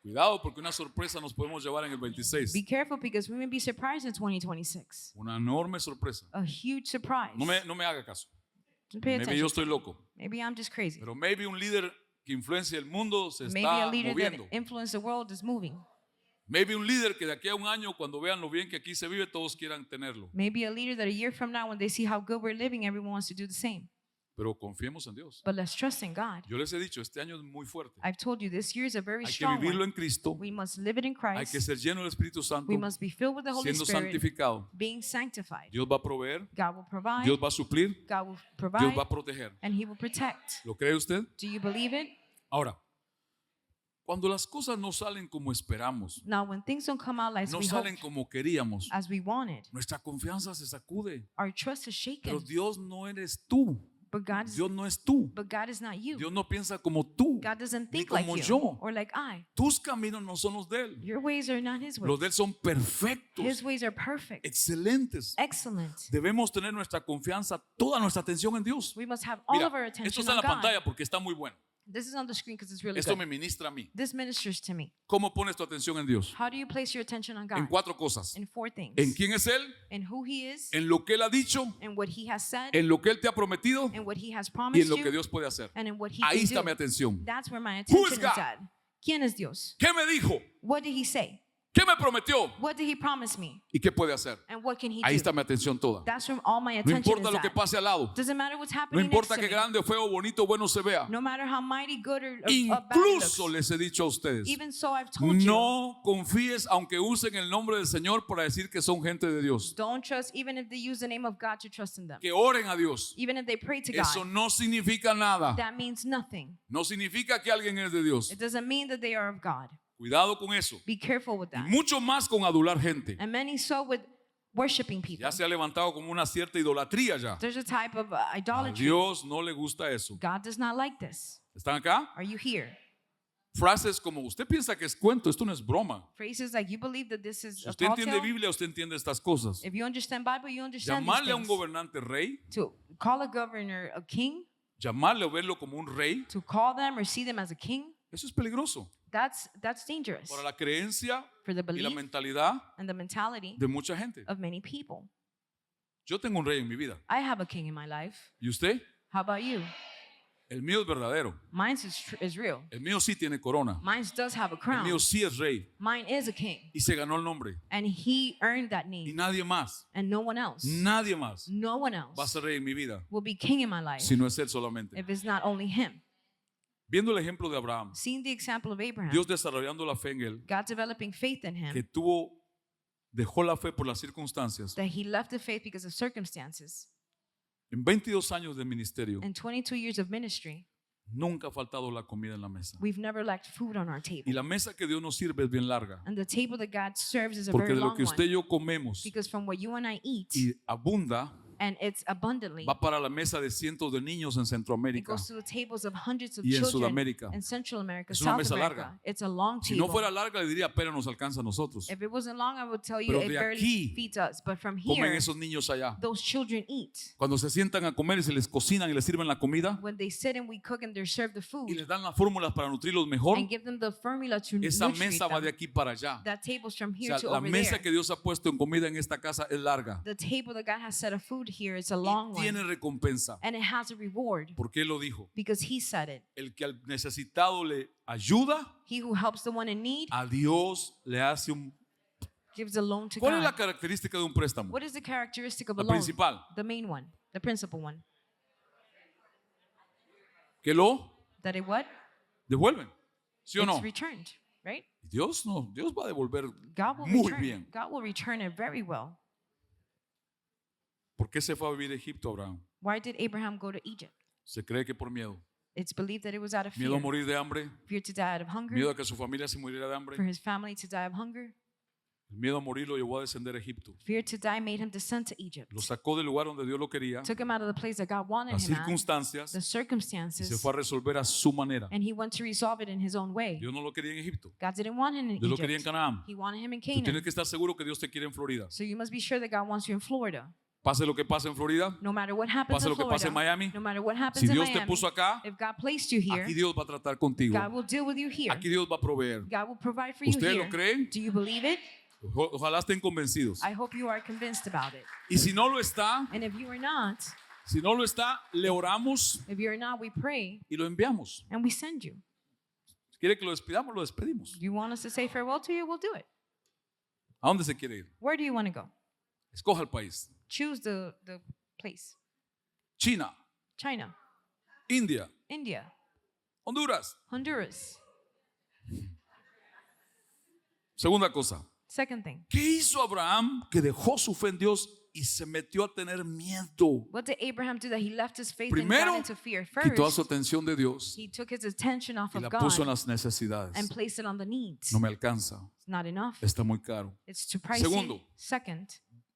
Cuidado porque una sorpresa nos podemos llevar en el 26. Be careful, because we may be surprised in 2026. Una enorme sorpresa. A huge surprise. No me haga caso. Pay Maybe yo attention. estoy loco. Maybe I'm just crazy. Pero maybe un líder que influencia el mundo se Maybe está a leader moviendo. that influences the world is moving. Maybe un líder que de aquí a un año, cuando vean lo bien que aquí se vive, todos quieran tenerlo. Maybe a leader that a year from now, when they see how good we're living, everyone wants to do the same. Pero confiemos en Dios. But let's trust in God. Yo les he dicho, este año es muy fuerte. I've told you this year is a very Hay que strong vivirlo one. en Cristo. We must live it in Hay que Christ. ser lleno del Espíritu Santo, We must be filled with the Holy siendo Spirit, santificado. being sanctified. Dios va a proveer, God will provide, Dios va a suplir, God will Dios provide, va a proteger. and He will protect. ¿Lo cree usted? Do you believe it? Ahora, cuando las cosas no salen como esperamos, Now, when things don't come out no we salen hoped, como queríamos, as we wanted, nuestra confianza se sacude. our trust is Pero shaken. Dios no eres tú. But God is, Dios no es tú. but God is not you. Dios no piensa como tú. God doesn't ni think like como you yo. or like I. Tus caminos no son los de Él. Your ways are not His Los ways. de Él son perfectos, His ways are perfect, excelentes. excellent. Debemos tener nuestra confianza, toda nuestra atención en Dios. We must have all Mira, of our esto attention está en on la God. pantalla porque está muy bueno. This is on the screen because it's really Esto good. me ministra a mí. This ministers to me. ¿Cómo pones tu atención en Dios? How do you place your attention on En God? 4 cosas. In 4 things. En quién es Él, In who He is, en lo que Él ha dicho, in what He has said, en lo que Él te ha prometido in what He has y en promised lo que you, Dios puede hacer. and in what He Ahí can está mi do. atención. That's where my Who is attention is God? at. ¿Quién es Dios? ¿Qué me dijo? What did He say? ¿Qué me prometió? What did He promise me? ¿Y qué puede hacer? And what can He Ahí do? está mi atención toda. That's where all my No attention importa is lo que at. pase al lado. Doesn't matter what's No happening importa next que to me. grande, feo, bonito, bueno se vea. No matter how mighty, good, or bad it looks. Incluso les he dicho a ustedes, Even so, I've told you, no confíes aunque usen el nombre del Señor para decir que son gente de Dios. don't trust, even if they use the name of God to trust in them. Que oren a Dios. Even if they pray to Eso God, no significa nada. that means nothing. No significa que alguien es de Dios. It doesn't mean that they are of God. Cuidado con eso. Be careful with Y that. mucho más con adular gente. And many so with worshiping people. Ya se ha levantado como una cierta idolatría ya. There's a type of A idolatry. Dios no le gusta eso. God does not like this. ¿Están acá? Are you here? Frases como, usted piensa que es cuento, esto no es broma. Phrases like you believe that this is Si a usted tall entiende tale. Biblia, usted entiende estas cosas. If you understand Bible, you understand these Llamarle a un things. gobernante rey, To call a governor a king, llamarle o verlo como un rey, to call them or see them as a king, eso es peligroso that's dangerous para la creencia for the y la belief mentalidad and the mentality de mucha gente. of many people. Yo tengo un rey en mi vida. I have a king in my life. ¿Y usted? How about you? El mío es verdadero. Mine is real. El mío sí tiene corona. Mine does have a El crown. mío sí es rey. Mine is a king. Y se ganó el nombre. And he earned that Y name. nadie más, And no one else. nadie más No one va a else ser rey en mi vida will be king in my life si no es él solamente. if it's not only him. Viendo el ejemplo de Abraham, Seeing the example of Abraham, Dios desarrollando la fe en él, God developing faith in que him, dejó la fe por las circunstancias. that he left the faith because of circumstances. En 22 años de ministerio, In 22 years of ministry, nunca ha faltado la comida en la mesa. we've never lacked food on our Y table. la mesa que Dios nos sirve es bien larga, And the table that God serves is a porque very de lo long que usted y one. yo comemos Because from what you and I eat, y abunda, and it's abundantly, va para la mesa de cientos de niños en it Centroamérica. goes to the tables of hundreds of Y en children Sudamérica. in Central America, Es una South mesa America. larga. It's a long Si table. no fuera larga, le diría, apenas nos alcanza a nosotros. If it wasn't long, I would tell you Pero it de barely aquí feeds us. But from Comen here, esos niños allá. those children eat. Cuando se sientan a comer y se les cocinan y les sirven la comida When they sit and we cook and they're served the y food les dan las fórmulas para nutrirlos mejor, and give them the formula to esa nutrient mesa va de them, aquí para allá. that table's from O here sea, to la over mesa there. que Dios ha puesto en comida en esta casa es larga The table that God has set of food here is a y long tiene one. recompensa. And it has a reward ¿Por qué lo dijo? because he said it. El que al necesitado le ayuda, He who helps the one in need a Dios le hace un... gives a loan to ¿Cuál es la God. característica de un préstamo? What is the characteristic of a La loan? principal. The main one, the principal one. Que lo That it what? devuelven. ¿Sí o It's no? returned, right? Dios no, Dios va a devolver God will muy return. bien. God will return it very well. ¿Por qué se fue a vivir a Egipto Abraham? Why did Abraham go to Egypt? Se cree que por miedo. It's believed that it was out of Miedo a fear. morir de hambre, Fear to die out of hunger, miedo a que su familia se muriera de for hambre. his family to die of hunger. El miedo a morir lo llevó a descender a Egipto. Fear to die made him descend to Egypt. Lo sacó del lugar donde Dios lo quería, Took him out of the place that God wanted las him at, circunstancias, the y se circumstances, fue a resolver a su manera. and he went to resolve it in his own way. Dios no lo quería en Egipto, God didn't want him in Dios lo quería en Egypt. Canaán. He wanted him in Tú tienes Canaan. que estar seguro que Dios te quiere en Florida. So you must be sure that God wants you in Florida. Pase lo que pase en Florida, No matter what happens pase in lo que pase en Florida, Miami. no matter what happens Si in Dios te Miami, puso acá, if God placed you here, aquí Dios va a tratar contigo. God will deal with you here. Aquí Dios va a proveer. God will provide for you ¿Ustedes lo here. creen? Do you believe it? Ojalá estén convencidos. I hope you are convinced about it. Y si no lo está, And if you are not, le oramos if you're not, we pray y lo enviamos. and we send you. Si quiere que lo despidamos, lo despedimos. Do you want us to say farewell to you? We'll do it. ¿A dónde se quiere ir? Where do you want to go? Escoja el país. Choose the place. China, China, India, India, Honduras. Honduras. Segunda cosa. Second thing. ¿Qué hizo Abraham que dejó su fe en Dios y se metió a tener miedo? What did Abraham do that he left his faith and Primero, got into fear? quitó su First, atención de Dios he took his attention off y of la puso en God las necesidades. and placed it on the needs. No me alcanza, It's not enough. está muy caro. It's too pricey. Segundo. Second,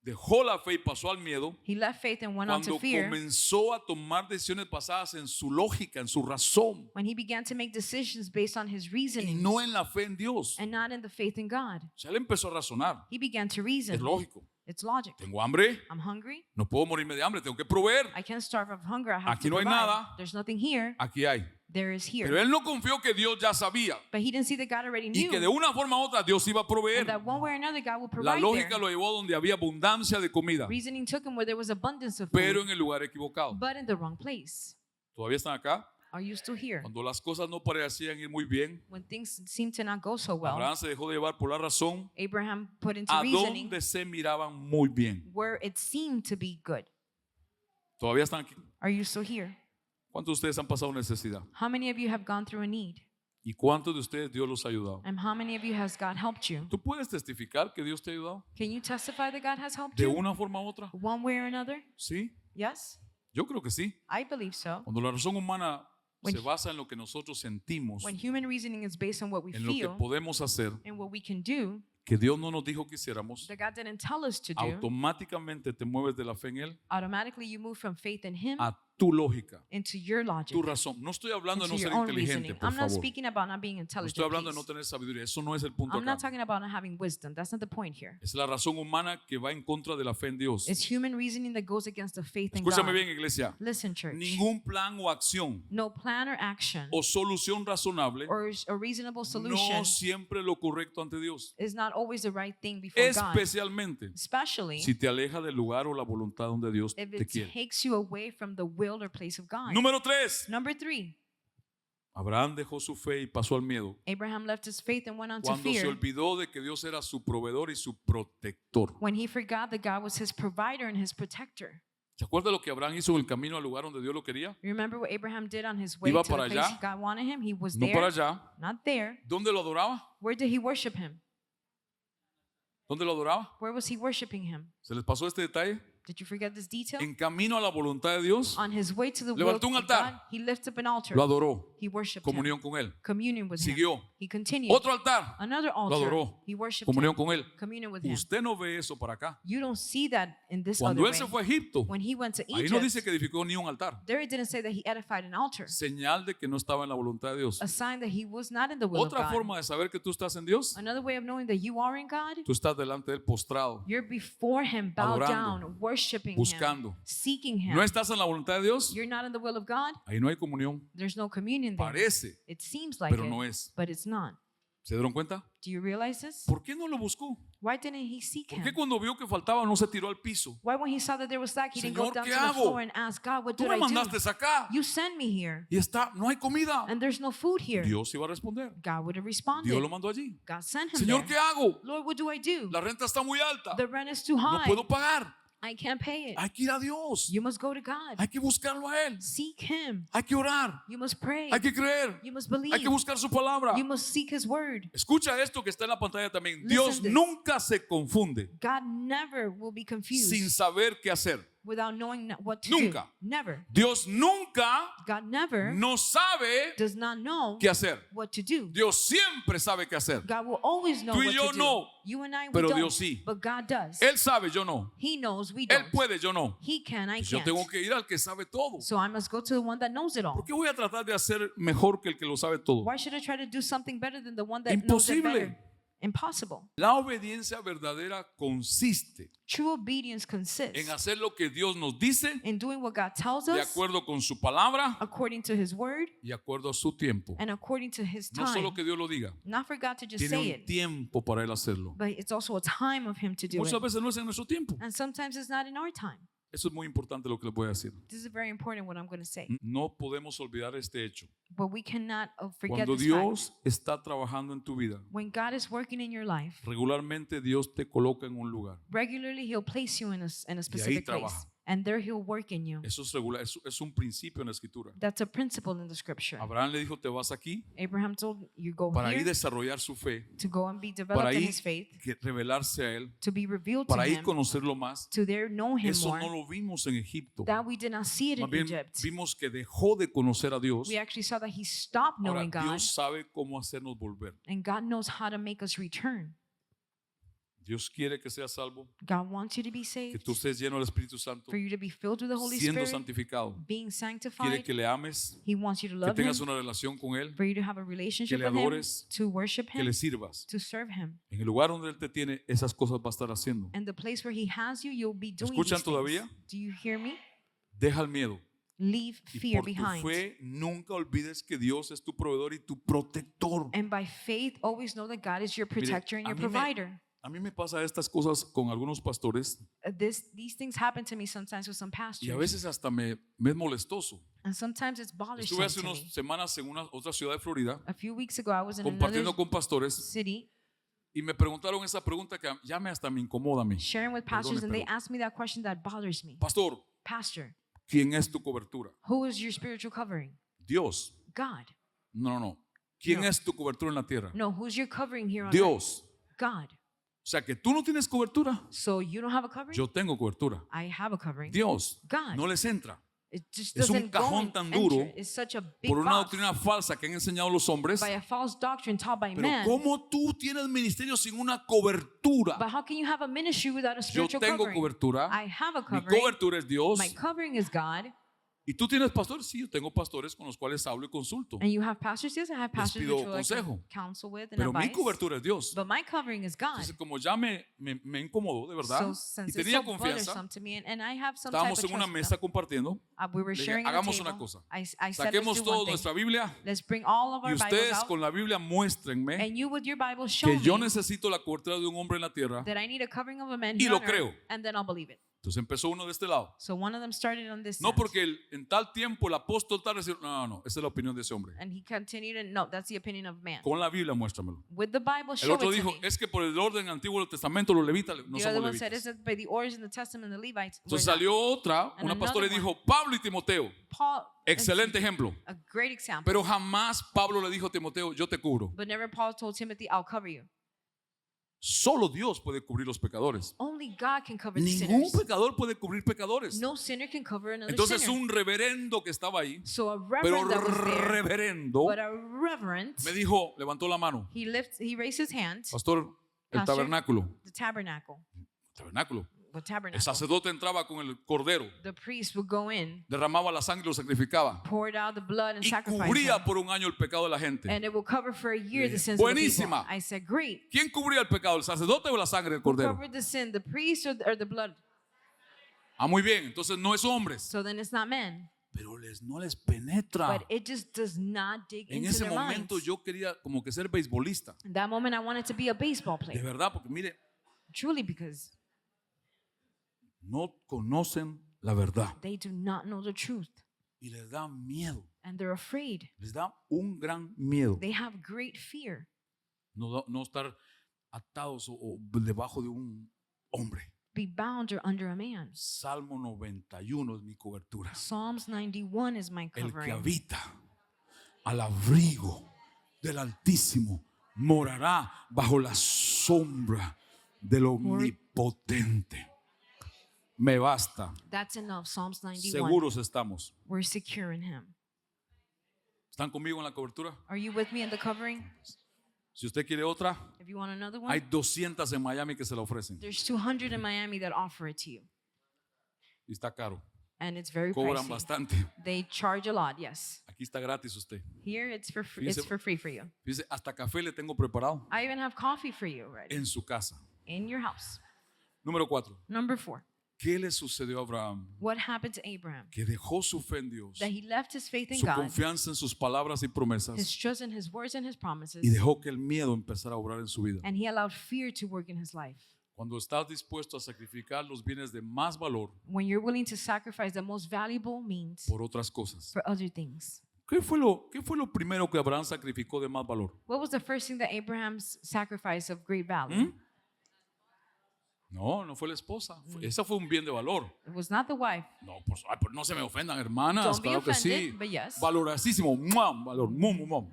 Dejó la fe y pasó al miedo he left faith and went on to cuando fear comenzó a tomar decisiones basadas en su lógica, en su razón, when he began to make decisions based on his y reasoning no en la fe en Dios. and not in the faith in God. O sea, él empezó a razonar. He began to Es reason. lógico. It's logic. Tengo hambre, I'm hungry. no puedo morirme de hambre, tengo que proveer. I can't starve of hunger. I have Aquí to no hay provide. nada. There's nothing here. Aquí hay. There is Pero here. él no confió que Dios ya sabía But he didn't see that God already y que de knew. una forma u otra Dios iba a And proveer. that one way or another, God will La provide lógica there. lo llevó donde había abundancia de comida, Reasoning took him where there was abundance of pero food, en el lugar equivocado. but in the wrong place. ¿Todavía están acá? Are you still here? Cuando las cosas no parecían ir muy bien, When things seem to not go so well, Abraham se dejó de llevar por la razón Abraham put into a reasoning donde se miraban muy bien. where it seemed to be good. ¿Todavía están aquí? Are you still here? ¿Cuántos de ustedes han pasado necesidad? How many of you have gone through a need? ¿Y cuántos de ustedes Dios los ha ayudado? And how many of you has God helped you? ¿Tú puedes testificar que Dios te ha ayudado? Can you testify that God has helped ¿De you? una forma u otra? One way or another? Sí, Yes, yo creo que sí. I believe so. Cuando la razón humana When- se basa en lo que nosotros sentimos, When human reasoning is based on what we en lo que feel podemos hacer, and what we can do, que Dios no nos dijo que hiciéramos, that God didn't tell us to do, automáticamente te mueves de la fe en Él automatically you move from faith in Him a tu lógica, into your logic, tu razón. No estoy hablando de into no your ser own inteligente, reasoning. por I'm not favor. speaking about not being No intelligent. estoy hablando de no please. tener sabiduría. Eso no es el punto I'm not acá. talking about not having wisdom. That's not the point here. Es la razón humana que va en contra de la fe en Dios. It's human reasoning that goes against the faith in Escúchame God. bien, iglesia. Listen, church. Ningún plan o acción No plan or action o solución razonable or a reasonable solution no siempre lo correcto ante Dios. is not always the right thing before God, Especialmente especially si te aleja del lugar o la voluntad donde Dios if te it quiere. takes you away from the will or place of God. Número 3. Number 3, Abraham dejó su fe y pasó al miedo Abraham left his faith and went on to cuando se fear olvidó de que Dios era su proveedor y su protector. when he forgot that God was his provider and his protector. ¿Se acuerda lo que Abraham hizo en el camino al lugar donde Dios lo quería? Remember what Abraham did on his way Iba to the para place allá, God wanted him? He was No there, para allá. not there. ¿Dónde lo adoraba? Where did he worship him? ¿Dónde lo adoraba? Where was he worshiping him? ¿Se les pasó este detalle? Did you forget this detail? En camino a la voluntad de Dios, On his way to the will Levantó of un altar. God, he lifted up an altar. lo adoró, He worshipped him. comunión con Él. Communion with him. Siguió. He continued. Otro altar, Another lo altar. adoró, He worshipped comunión him. con Él. Communion with him. Usted no ve eso para acá. You don't see that in this Cuando other Él se way. fue a Egipto, When he went to ahí no dice Egypt, que edificó ni un altar. there it didn't say that he edified an altar. Señal de que no estaba en la voluntad de Dios. A sign that he was not in the will of Otra God. forma de saber que tú estás en Dios, Another way of knowing that you are in God, tú estás delante de Él postrado, you're before him, bowed Adorando, down, worshiping buscando. him, seeking him. ¿No estás en la voluntad de Dios? You're not in the will of God, Ahí no hay comunión. there's no communion there. Parece, It seems like pero it, no es. but it's not. ¿Se dieron cuenta? Do you realize this? ¿Por qué no lo buscó? Why didn't he seek ¿Por qué him? cuando vio que faltaba no se tiró al piso? Why when he saw that there was lack, he didn't go Señor, down ¿qué to the hago? floor and ask God, what Tú did me I do? mandaste acá You sent me here, y está, no hay comida. and there's no food here. Dios iba a responder. God would have responded. Dios lo mandó allí. God sent him Señor, there. ¿qué hago? Lord, what do I do? La renta está muy alta. The rent is too No high. puedo pagar. I can't pay it. Hay que ir a Dios. You must go to God. Hay que buscarlo a Él. Seek him. Hay que orar. You must pray. Hay que creer. You must believe. Hay que buscar su palabra. You must seek his word. Escucha esto que está en la pantalla también. Listen Dios this. nunca se confunde God never will be confused sin saber qué hacer. without knowing what to Nunca. do. Never. Dios nunca God never no sabe does not know qué hacer. what to do. Dios siempre sabe qué hacer. God will always know Tú y what yo to do. no, You and I, we pero don't. Dios sí. But God does. Él sabe, yo no. He knows, we Él don't. puede, yo no. He can, I Pues yo can't. tengo que ir al que sabe todo. So I must go to the one that knows it all. ¿Por qué voy a tratar de hacer mejor que el que lo sabe todo? Why should I try to do something better than the one that knows it Imposible. better? Impossible. La obediencia verdadera consiste True obedience consists en hacer lo que Dios nos dice in doing what God tells de us acuerdo con su palabra according to his word y de acuerdo a su tiempo. and according to his No time. solo que Dios lo diga, Not for God to just tiene say un it, tiempo para Él hacerlo. but it's also a time of him to do Muchas it. veces no es en nuestro tiempo. And sometimes it's not in our time. Eso es muy importante lo que les voy a decir. This is very important what I'm going to say. No podemos olvidar este hecho. But we cannot forget Cuando this fact. Dios está trabajando en tu vida, When God is working in your life, regularmente Dios te coloca en un lugar. regularly He'll place you in a specific place. trabaja. And there He'll work in you. Eso es regular, es un principio en la escritura. That's a principle in the scripture. Abraham le dijo, te vas aquí Abraham told you go para ahí here desarrollar su fe, to go and be para developed in ahí his faith, revelarse a él, to be revealed to para ahí him, conocerlo más. to there know him Eso more. no lo vimos en Egipto. That we did not see it Más in bien Egypt. vimos que dejó de conocer a Dios. We actually saw that he stopped Ahora knowing God, Dios sabe cómo hacernos volver. and God knows how to make us return. Dios quiere que seas salvo, God wants you to be que saved, tú estés lleno del Espíritu Santo, for you to be filled with the Holy siendo Spirit, santificado. being Quiere sanctified. que le ames, He wants you to que love Him, tengas una relación con Él, for you to have a relationship le with Him, adores, to worship que Him, le sirvas. to serve Him. En el lugar donde Él te tiene, esas cosas va a estar haciendo. And the place where He has you, you'll be doing ¿Escuchan these todavía? things. Do you hear me? Deja el miedo. Leave Y fear por tu behind. fe, nunca olvides que Dios es tu proveedor y tu protector. And by faith, always know that God is your protector and a your mí me- provider. A mí me pasa estas cosas con algunos pastores These things happen to me sometimes with some y a pastors. veces hasta me es molestoso. And sometimes it's Estuve bothersome hace to unas me. semanas en otra ciudad de Florida A few weeks ago, I was in compartiendo another con pastores city y me preguntaron esa pregunta que ya hasta me incomoda a mí. sharing with pastors, and they pero- asked me that question that bothers me. Pastor, Pastor, ¿quién es tu cobertura? who is your spiritual covering? Dios. God. No. ¿Quién No. es tu cobertura en la tierra? No, who's your covering here on earth? Dios. God. O sea que tú no tienes cobertura. So you don't have a covering? Yo tengo cobertura. I have a covering. Dios. God. No les entra. It just Es un doesn't go cajón and tan enter. duro It's such a big Por una box doctrina falsa que han enseñado los hombres. by a false doctrine taught by Pero men. ¿cómo tú tienes ministerio sin una cobertura? But how can you have a ministry without a Yo spiritual tengo covering? cobertura. I have a Mi covering. cobertura es Dios. My covering is God. ¿Y tú tienes pastores? Sí, yo tengo pastores con los cuales hablo y consulto. And you have pastors? Yes, I have pastors pido that you like to consejo. counsel with and Pero mi advice. cobertura es Dios. But my covering is God. Entonces, como ya me incomodó, de verdad, So y since it's tenía so confianza, bothersome to me, and I have some type estábamos of en una trust with mesa them, compartiendo. we were Le dije, sharing at a hagamos table. una cosa. I said, let's Saquemos do toda one thing. nuestra Biblia Let's bring all of y our Bibles ustedes out, con la Biblia muéstrenme and you with your Bible show que yo me necesito la cobertura de un hombre en la tierra. that I need a covering of a man Y here lo on earth, creo. and then I'll believe it. Entonces empezó uno de este lado. So one of them started on this No end, porque en tal tiempo el apóstol tal decir, no, esa es la opinión de ese hombre. and he continued, and no, that's the opinion of man. Con la Biblia muéstramelo. With the Bible, El show otro it to dijo, me. es que por el orden Antiguo del Testamento los levitas no The other somos one said, is levitas. that by the orders in the Testament, the Levites were Entonces not. salió otra, And una pastora y another dijo, Pablo y Timoteo, Paul, excelente ejemplo. a great example. Pero jamás Pablo le dijo a Timoteo, yo te cubro. But never Paul told Timothy, I'll cover you. Solo Dios puede cubrir los pecadores. Only God can cover the Ningún sinners. pecador puede cubrir pecadores. No sinner can cover another Entonces sinner. un reverendo que estaba ahí, So a pero reverend that was there, reverendo, but a reverend, me dijo, levantó la mano, he raised his hand, pastor, el Pastor. tabernáculo, the tabernacle. El tabernacle. sacerdote entraba con el cordero, The priest would go in, derramaba la sangre y lo sacrificaba. poured out the blood and Y sacrificed cubría him, por un año el pecado de la gente. and it will cover for a year the sins of the people. Buenísima. I said, great. ¿Quién cubría el pecado, el sacerdote o la sangre del Who cordero? covered the sin, the priest or the blood? Ah, muy bien, entonces no es hombres. So then it's not men. Pero no les penetra. But it just does not dig En into ese their momento minds. yo quería como que ser beisbolista. In that moment, I wanted to be a baseball De player. verdad, porque mire, Truly, because no conocen la verdad they do not know the truth. y les da miedo. And they're afraid. Les da un gran miedo They have great fear. no estar atados o debajo de un hombre. Be bound or under a man. Salmo 91 es mi cobertura. Psalms 91 is my El que covering. habita al abrigo del Altísimo morará bajo la sombra del Omnipotente. Me basta. That's enough. Psalms 91. Seguros estamos. We're secure in him. ¿Están conmigo en la cobertura? Are you with me in the covering? Si usted quiere otra, If you want another hay one, 200 en Miami que se la ofrecen. there's 200 in Miami that offer it to you. Y está caro. And it's very Cobran pricey. bastante. They charge a lot, yes. Aquí está gratis usted. Here it's for free, Fíjese- it's for free for you. Dice, hasta café le tengo preparado I even have coffee for you already en su casa. in your house. Número 4. Number 4. ¿Qué le sucedió a Abraham? What happened to Abraham? Que dejó su fe en Dios, That he left his faith in su God, confianza en sus palabras y his promesas, trust in his words and his promises, y dejó que el miedo empezara a obrar en su vida. and he allowed fear to work in his life. Cuando estás dispuesto a sacrificar los bienes de más valor When you're willing to sacrifice the most valuable means por otras cosas, for other things, qué fue lo primero que Abraham sacrificó de más valor? What was the first thing that Abraham's sacrifice of great value? No fue la esposa. Esa fue un bien de valor. It was not the wife. No, pues, pero no se me ofendan, hermanas. Don't be Claro que sí. offended, but yes. Valoradísimo. Valor.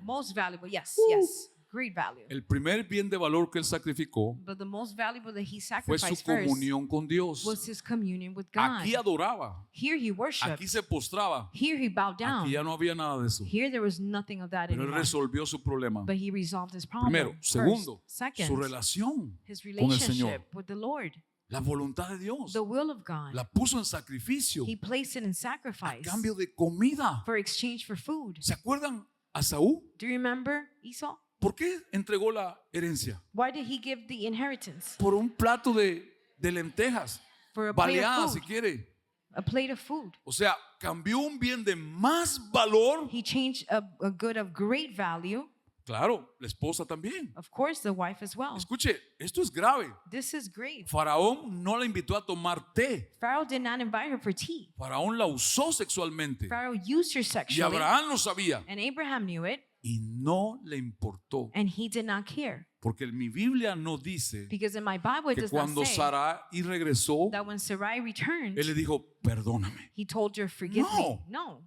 Most valuable, yes, yes. Great value. El primer bien de valor que él sacrificó But the most valuable that he fue su sacrificed first comunión con Dios. was his communion with God. Aquí adoraba. Here he worshipped. Aquí se postraba. Here he bowed down. Aquí ya no había nada de eso. Here there was nothing of that Pero él anymore. resolvió su problema. But he resolved his problem. Primero. First. Segundo, Second, su relación his con el Señor. relationship with the Lord. La voluntad de Dios. The will of God. La puso en sacrificio He placed it in a sacrifice cambio de comida. for exchange for food. ¿Se acuerdan a Saúl? Do you remember Esau? ¿Por qué entregó la herencia? Why did he give the inheritance? Por un plato de lentejas, For a plate baleadas of si food. quiere. A plate of food. O sea, cambió un bien de más valor. He changed a good of great value. Claro, la esposa también. Of course, the wife as well. Escuche, esto es grave. This is great. Faraón no la invitó a tomar té. Pharaoh did not invite her for tea. Faraón la usó sexualmente. Pharaoh used her Y sexually. Abraham lo sabía. And Abraham knew it. Y no le importó. And he did not care. Porque en mi Biblia no dice Because in my Bible, it que does not cuando say Sarai regresó, that when Sarai returned, él le dijo, perdóname. he told her, forgive me. No. No.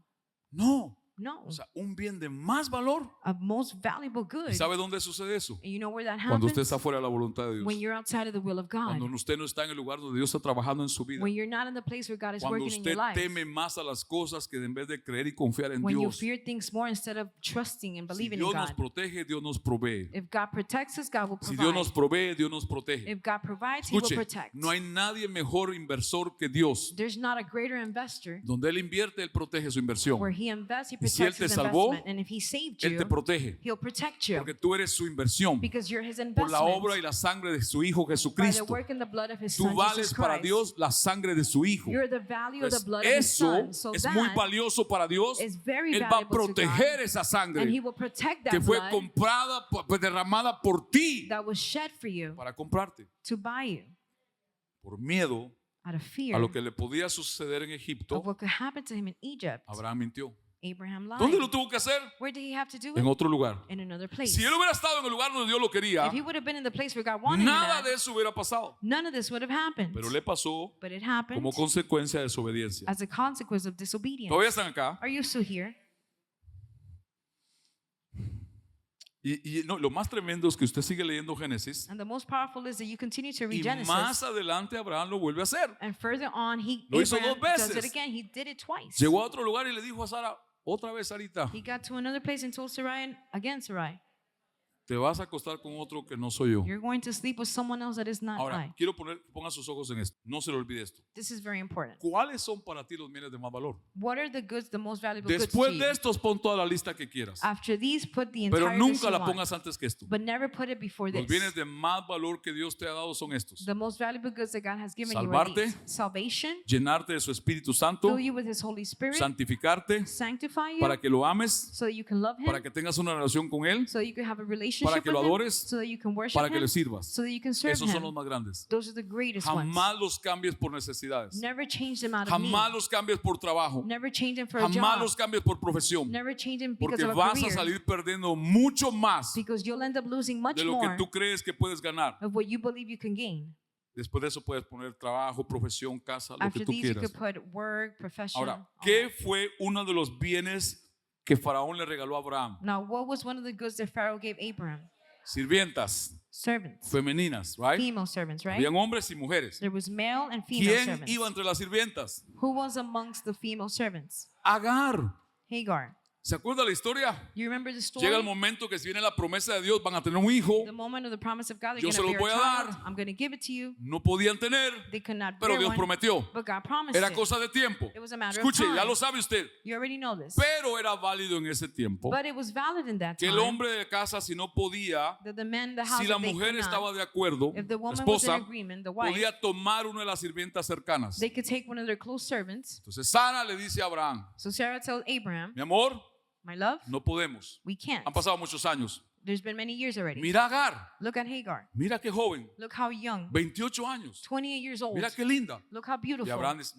No. No. O sea, un bien de más valor. A most valuable good. ¿Y sabe dónde sucede eso? And you know where that Cuando usted happens? está fuera de la voluntad de Dios. When you're outside of the will of God. Cuando usted no está en el lugar donde Dios está trabajando en su vida. When you're not in the place where God is Cuando working in usted your life. teme más a las cosas que en vez de creer y confiar en When you Dios. fear things more instead of trusting and Si believing in Dios nos God. protege, Dios nos provee. If God protects us, God will Si provide. Dios nos provee, Dios nos protege. If God provides, He will Escuche, protect. no hay nadie mejor inversor que Dios. There's not a greater investor. Donde Él invierte, Él protege su inversión. Where He invests, He Y si Él protects te His salvó, investment. And if He saved Él te you, protege. He'll protect you. Porque tú eres su inversión. Because you're His Por la obra y investment. la sangre de su Hijo By the Jesucristo. work and the blood of His Tú Son, vales Jesus para Christ. Dios la sangre de su Hijo. You're the value of Pues the blood of His eso Son. So es muy that valioso para Dios. is very Él va a valuable to proteger God. esa And He sangre will protect que that fue blood comprada, pues derramada por ti that was shed for you para comprarte. to buy you Por miedo out of fear a lo que le podía suceder en of Egipto, what could happen to him in Egypt. Abraham mintió. Abraham lied. ¿Dónde lo tuvo que hacer? Where did he have to do En it? otro lugar. In another place. Si él hubiera estado en el lugar donde Dios lo quería, If he would have been in the place where God wanted him nada at, de eso hubiera pasado. none of this would have happened. Pero le pasó But it happened como consecuencia de desobediencia. as a consequence of disobedience. Todavía están acá. Are you still here? Y no, lo más tremendo es que usted sigue leyendo Génesis And the most powerful is that you continue to y read Genesis. más adelante Abraham lo vuelve a hacer. And further on, Lo hizo Abraham dos does it veces. again. He did it twice. Llegó a otro lugar y le dijo a Sara, otra vez Sarita, He got to another place and told Sarai, and again, Sarai, te vas a acostar con otro que no soy yo. you're going to sleep with someone else that is not Ahora, I. quiero ponga sus ojos en esto. No se le olvide esto. This is very important. ¿Cuáles son para ti los bienes de más valor? What are the goods, the most valuable goods to Después de you? estos, pon toda la lista que quieras. After these, put the Pero entire list nunca you la want, pongas antes que esto. but never put it before Los this. bienes de más valor que Dios te ha dado son estos. The most valuable goods that God has given you are Salvarte. these. Salvation, Llenarte de su Espíritu Santo, fill you with His Holy Spirit, santificarte sanctify you, para que lo ames, so that you can love Him, para que tengas una relación con Él, so that you can have a relationship para que with lo Him, adores, so that you can worship para que Him, le sirvas. so that you can serve Esos son los Him. más grandes. Those are the greatest ones. Jamás los cambies por necesidades. Never change them out of need. Jamás los cambies por trabajo. Never change them for a Jamás job. los cambies por profesión. Never change them because Porque of a vas a career. salir perdiendo mucho más Because you'll end up losing much de lo que more tú crees que puedes ganar. of what you believe you can gain. Después de eso puedes poner trabajo, profesión, casa, lo que After tú these, you quieras. could put work, profession. Ahora, all ¿qué that. fue uno de los bienes que Faraón le regaló a Abraham? Now, what was one of the goods that Pharaoh gave Abraham? Sirvientas Servants. femeninas, right? Female servants, right? Habían hombres y mujeres. There was male and female ¿Quién servants. iba entre las sirvientas? Who was amongst the female servants? Agar. Hagar. ¿Se acuerda la historia? You remember the story? Llega el momento que si viene la promesa de Dios van a tener un hijo. The moment of the promise of God, they're Yo going se to los bear voy a a child. dar. I'm going to give it to you. No podían tener, They could not pero bear Dios one, prometió. but God promised Era it. cosa de tiempo. It was a matter Escuche, of time. ya lo sabe usted. You already know this. Pero era válido en ese tiempo But it was valid in that que time el hombre de casa, si no podía, that the men in the house, si la if they mujer could not, estaba de acuerdo, if the la woman was in esposa, agreement, the wife, podía tomar una de las sirvientas cercanas. they could take one of their close servants. Entonces Sara le dice a Abraham, So Sarah tells Abraham, mi amor, my love, no podemos. we can't. Han pasado muchos años. There's been many years already. Mira a Agar, Look at Hagar. mira qué joven, Look how young. 28 años. 28 years old. Mira qué linda. Look how Y beautiful. Abraham dice,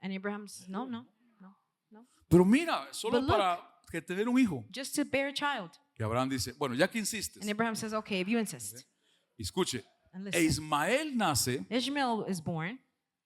And Abraham says, no, no, no, no. pero mira, solo But look. que tener un hijo. just to bear a child. Y Abraham dice, bueno, ya que insistes, And Abraham says, okay, if you insist. escuche, And e listen, Ismael nace Ishmael is born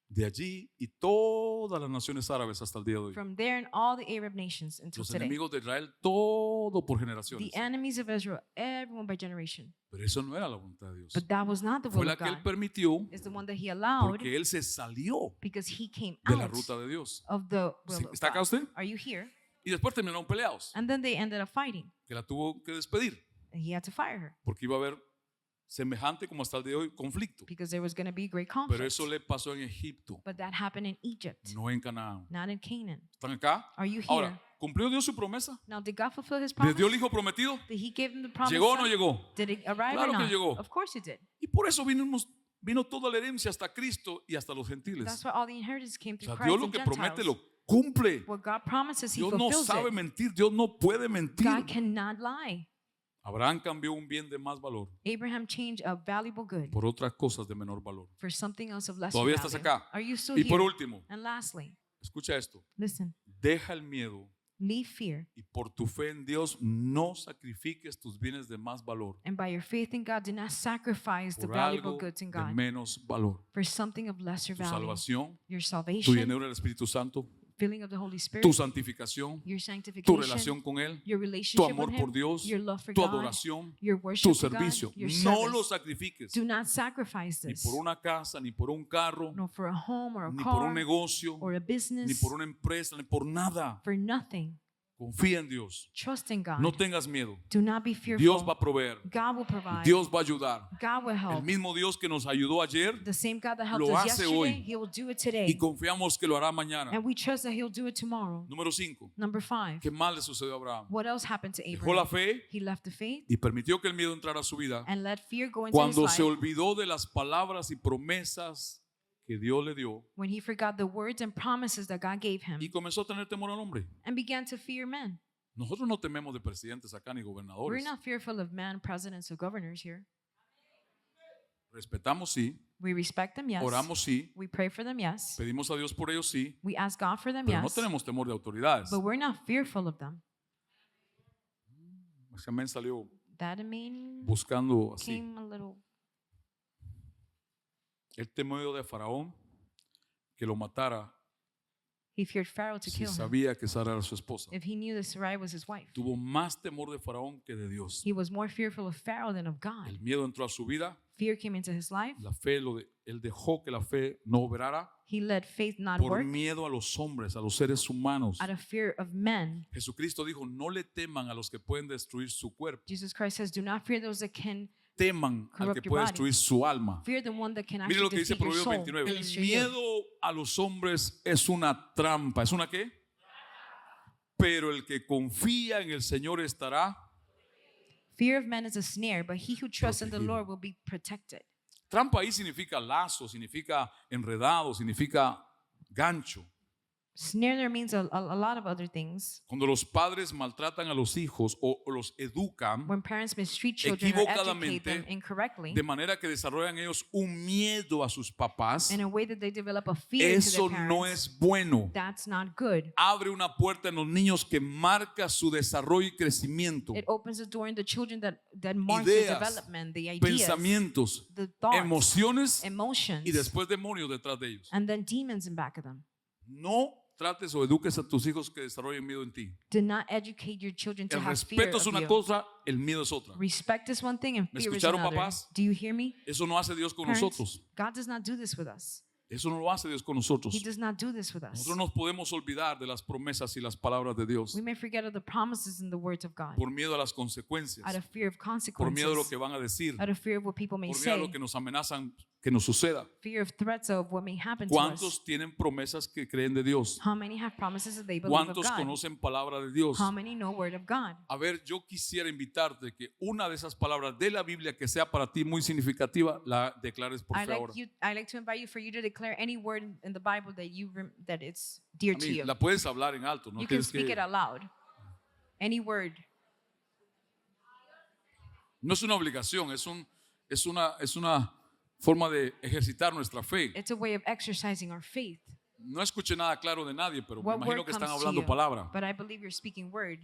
de allí y todas las naciones árabes hasta el día de hoy. from there and all the Arab nations until Los today. enemigos de Israel, todo por generaciones. The enemies of Israel, everyone by generation. Pero eso no era la voluntad de Dios. But that was not the Fue will la of que él God. permitió It's the one that he allowed porque él se salió because he came de la out ruta de Dios. of the will Sí, of ¿está acá God. usted? Are you here? Y después terminaron peleados, And then they ended up fighting. que la tuvo que despedir And he had to fire her porque iba a haber semejante como hasta el día de hoy conflicto. because there was going to be great Pero conflict. eso le pasó en Egipto, But that happened in Egypt, no en Canaán. not in Canaan. ¿Están acá? Are you here? Ahora, ¿cumplió Dios su promesa? Now, did God fulfill his ¿Les promise? dio el hijo prometido? Did he give him the promise? ¿Llegó o no son? llegó? Did it arrive Claro or que not? llegó. Of course it did. Y por eso vino toda la herencia hasta Cristo y hasta los gentiles. That's why all the inheritance came O through sea, Christ Dios lo and que Gentiles. promete lo cumple. What God promises, he Dios no fulfills sabe it. mentir, Dios no puede mentir. God cannot lie. Abraham cambió un bien de más valor Abraham changed a valuable good por otras cosas de menor valor. for something else of lesser Todavía estás value. acá. Are you still Y por here? último, And lastly, escucha esto, listen, deja el miedo leave fear, y por tu fe en Dios no sacrifiques tus bienes de más valor and by your faith in God, do not sacrifice the por valuable algo goods in de God menos valor. for something of lesser Tu value. salvación, Your tu salvation, llenura del Espíritu Santo, filling of the Holy Spirit, tu santificación, your tu sanctification, relación con Él, your tu relationship amor with por Him, Dios, your love for tu God, adoración, your tu worship to God, servicio. your No lo service. sacrifiques Do not sacrifice ni this, por una casa, ni por un carro, nor for a home or a ni por un car negocio, or a ni business, por una empresa, ni por nada. for nothing. Confía en Dios. Trust in God. No tengas miedo. Do not be Dios va fearful. a proveer. God will provide. Dios va a ayudar. God will El help. mismo Dios que nos ayudó ayer The same God that helped lo us hace yesterday, hoy. He will do it y today. confiamos que lo hará mañana. And we trust that He'll do it tomorrow. Número 5. Number 5. ¿Qué más le sucedió a Abraham? What else happened to Dejó la Abraham? fe He left the faith y permitió que el miedo entrara a su vida and let fear go into his cuando se life olvidó de las palabras y promesas que Dios le dio when he forgot the words and promises that God gave him y comenzó a tener temor al hombre. and began to fear men. Nosotros no tememos de presidentes acá ni We're gobernadores. not fearful of men, presidents, or governors here. Respetamos sí, We respect them, yes. oramos sí, We pray for them, yes. pedimos a Dios por ellos sí, We ask God for them, pero no yes. tenemos temor de autoridades. But we're not fearful of them. Ese amén salió That I mean buscando así. came a little. El temor de Faraón que lo matara He feared Pharaoh to si kill him sabía que Sara era su esposa. if he knew that Sarai was his wife. Tuvo más temor de Faraón que de Dios. He was more fearful of Pharaoh than of God. El miedo entró a su vida, Fear came into his life. la fe él dejó que la fe no obrara He let faith not por work miedo a los hombres, a los seres humanos. out of fear of men. Jesucristo dijo, no le teman a los que pueden destruir su cuerpo, Jesus Christ says, do not fear those that can teman al Corrupt que your puede body. destruir su alma. fear the one that can Mire actually lo que dice defeat your Proverbios soul. 29. and El destroy you. miedo a los hombres es una trampa. ¿Es una qué? Pero el que confía en el Señor estará. Fear of men is a snare, but he who trusts in the Protegido. Lord will be protected. Trampa ahí significa lazo, significa enredado, significa gancho. Snare there means a lot of other things. Cuando los padres maltratan a los hijos o los educan When parents mistreat children or educate equivocadamente, them incorrectly de manera que desarrollan ellos un miedo a sus papás, in a way that they develop a fear to eso their no parents, es bueno. that's not good. Abre una puerta en los niños que marca su desarrollo y crecimiento, It opens the door in the children that marks Ideas, the development, the ideas, pensamientos, the thoughts, emociones emotions, y después demonios detrás de ellos. and then demons in back of them. No trates o eduques a tus hijos que desarrollen miedo en ti. Do not educate your children to El have fear respeto es of una you. cosa, el miedo es otra. Respect is one thing and ¿Me fear is escucharon, another. papás? Do you hear me? Eso no hace Dios con Parents, nosotros. God does not do this with us. Eso no lo hace Dios con nosotros. He does not do this with us. Nosotros nos podemos olvidar de las promesas y las palabras de Dios We may forget of the promises and the words of God por miedo a las consecuencias, out of fear of por miedo a lo consequences, que van a decir, out of fear of what people may por miedo a say, lo que nos amenazan que nos suceda. fear of threats of what may happen to us. ¿Cuántos tienen promesas que creen de Dios? How many have promises that they believe of ¿Cuántos God? conocen palabra de Dios? How many know word of God? A ver, yo quisiera invitarte que una de esas palabras de la Biblia que sea para ti muy significativa la declares por fe ahora. I like to invite you for you to declare any word in the Bible that it's dear A to mí, you. la puedes hablar en alto, no You can tienes speak que. it out loud. Any word. No es una obligación, es una forma de ejercitar nuestra fe. It's a way of exercising our faith. No escuché nada claro de nadie, pero me What imagino word que comes están to hablando you? palabra. But I believe you're speaking word.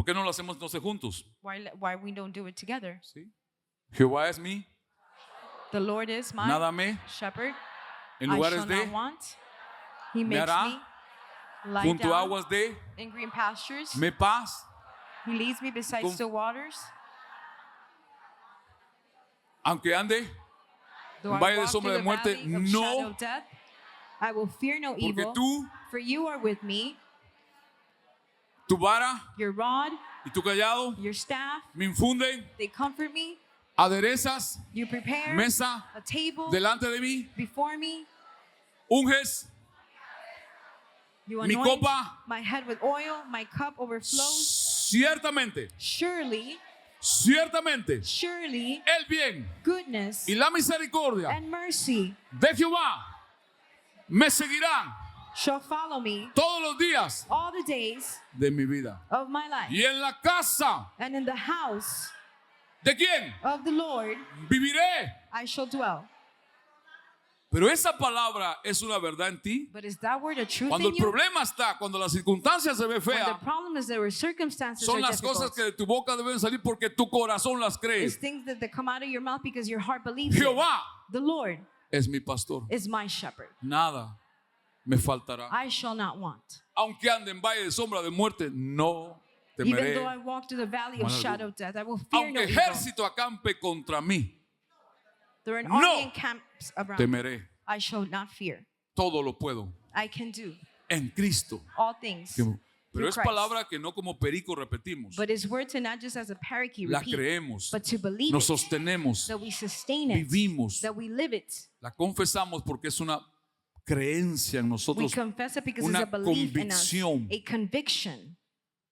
¿Por qué no lo hacemos entonces juntos? Why we don't do it together? ¿Sí? Jehová es mi, The Lord is my nada me, shepherd. en I lugares shall de, not want. He me makes hará me lie junto a down aguas de, in green pastures. me paz, He leads me beside Con- still waters. aunque ande Though en I valle de walk sombra through de the muerte, valley of no, shadow of death, I will fear no porque evil, tú, for you are with me. tu vara Your rod, y tu callado your staff, me infunden, they comfort me. aderezas You prepare mesa a table delante de mí, before me. unges You mi anoint copa. my head with oil. My cup overflows. Ciertamente, Surely, ciertamente, surely, el bien goodness y la misericordia and mercy de Jehová me seguirán shall follow me todos los días all the days de mi vida. of my life. Y en la casa And in the house de quién of the Lord viviré. I shall dwell. Pero esa palabra es una verdad en ti. But is that word a truth Cuando in el you? problema está, cuando la circunstancia se ve When the fea, problem is there were circumstances son are las cosas difficult. que de tu boca deben salir porque tu corazón las It's cree. things that come out of your mouth because your heart believes it. Jehová The Lord es mi pastor. is my shepherd. Nada me faltará. I shall not want. Aunque ande en valle de sombra de muerte, no Even temeré. though I walk through the valley of mal shadow alguno. of death, I will fear Aunque no evil. ejército acampe contra mí, There are an no army and camps around me. temeré. I shall not fear. Todo lo puedo I can do en Cristo. all things. Pero through es Christ. palabra que no como perico repetimos. But his words are not just as a parakeet La repeat, creemos, but to believe nos it, sostenemos, that we sustain it, vivimos, that we live it. la confesamos porque es una creencia en We nosotros. confess it because una it's a belief in us, convicción. a conviction.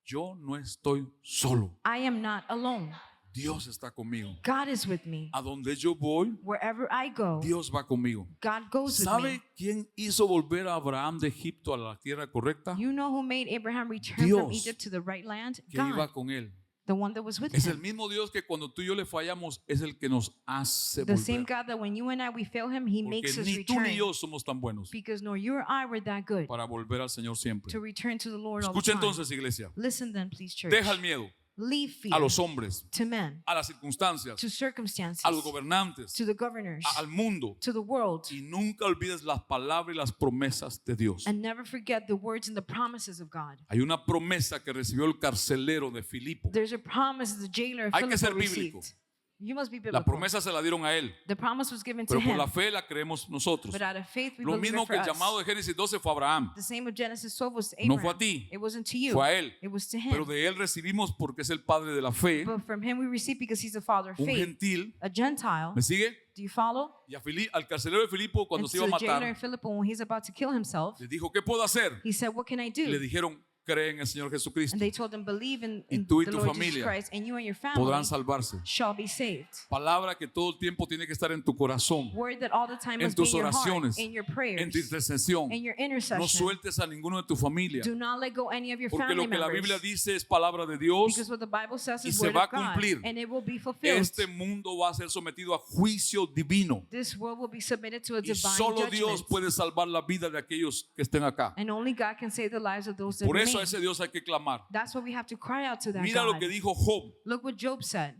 Yo no estoy solo. I am not alone. Dios está conmigo. God is with me. A donde yo voy, Wherever I go, Dios va conmigo. God goes with ¿Sabe me. quién hizo volver a Abraham de Egipto a la tierra correcta? You know who made Abraham return from Dios, Egypt to the right land? Que iba God, con él. the one that was with Es el him. mismo Dios que cuando tú y yo le fallamos es el que nos hace The same volver. God that when you and I we fail him, he makes Porque us ni tú ni return. yo somos tan buenos Because nor you or I were that good para volver al Señor siempre. to return to the Lord all the Escucha time. entonces, iglesia. Listen then, please, church. Deja el miedo Leave fear a los hombres, to men, a las circunstancias, to circumstances, a los gobernantes, to the governors, al mundo. to the world, Y nunca olvides las palabras y las promesas de Dios. and never forget the words and the promises of God. Hay una promesa que recibió el carcelero de Filipo. There's a promise the jailer of Hay que Philippi ser bíblico. received. You must be La biblical. promesa se la dieron a él, The promise was given to pero por him, la fe la creemos nosotros. but out of faith we Lo believe mismo it que for el llamado us. de Génesis 12 fue a Abraham, The same with Genesis 12 was to No Abraham. fue a ti, It wasn't to you. fue a él. It was to Pero him. de él recibimos porque es el padre de la fe, But from him we receive because he's the father of un faith. gentil. A Gentile. ¿Me sigue? Do you follow? Y al carcelero de Filipo, cuando And se to iba a the jailer matar, in Philippi, when he's about to kill himself, le dijo, ¿qué puedo hacer? he said, what can I Y le do? dijeron, cree en el Señor Jesucristo. And they told him, believe in Y tú y the tu Lord Jesus familia Christ, and you and your family Podrán salvarse. shall be saved. Palabra que todo el tiempo tiene que estar en tu corazón, Word that all the time en must be tus in your heart, oraciones, in your en prayers, tu intercesión. in your No intercession. sueltes a ninguno de tu familia, Do not let go any of your porque family lo que la members. Biblia dice es palabra de Dios. Because what the Bible says y is se word va of a God, cumplir. and it will be fulfilled. Este mundo va a ser sometido a juicio divino. This world will be submitted to a Y divine solo Dios judgment. puede salvar la vida de aquellos que estén acá. And only God can save the lives of those that Por eso a remain. ese Dios hay que clamar. That's why we have to cry out to that Mira God. lo que dijo Job. Look what Job said.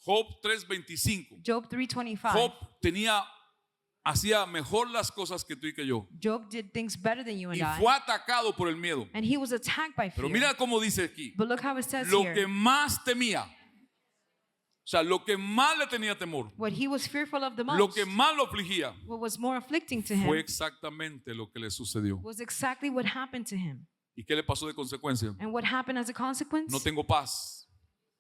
Job 3:25. Job 3:25. Job hacía mejor las cosas que tú y que yo. Job did things better than you and Y I. fue atacado por el miedo. And he was attacked by Pero fear. mira cómo dice aquí. But look how it says Lo here. que más temía. O sea, lo que más le tenía temor. What he was fearful of the most. Lo que más lo afligía. What was more afflicting to Fue him exactamente lo que le sucedió. was exactly what happened to him. ¿Y qué le pasó de consecuencia? And what happened as a consequence? No tengo paz,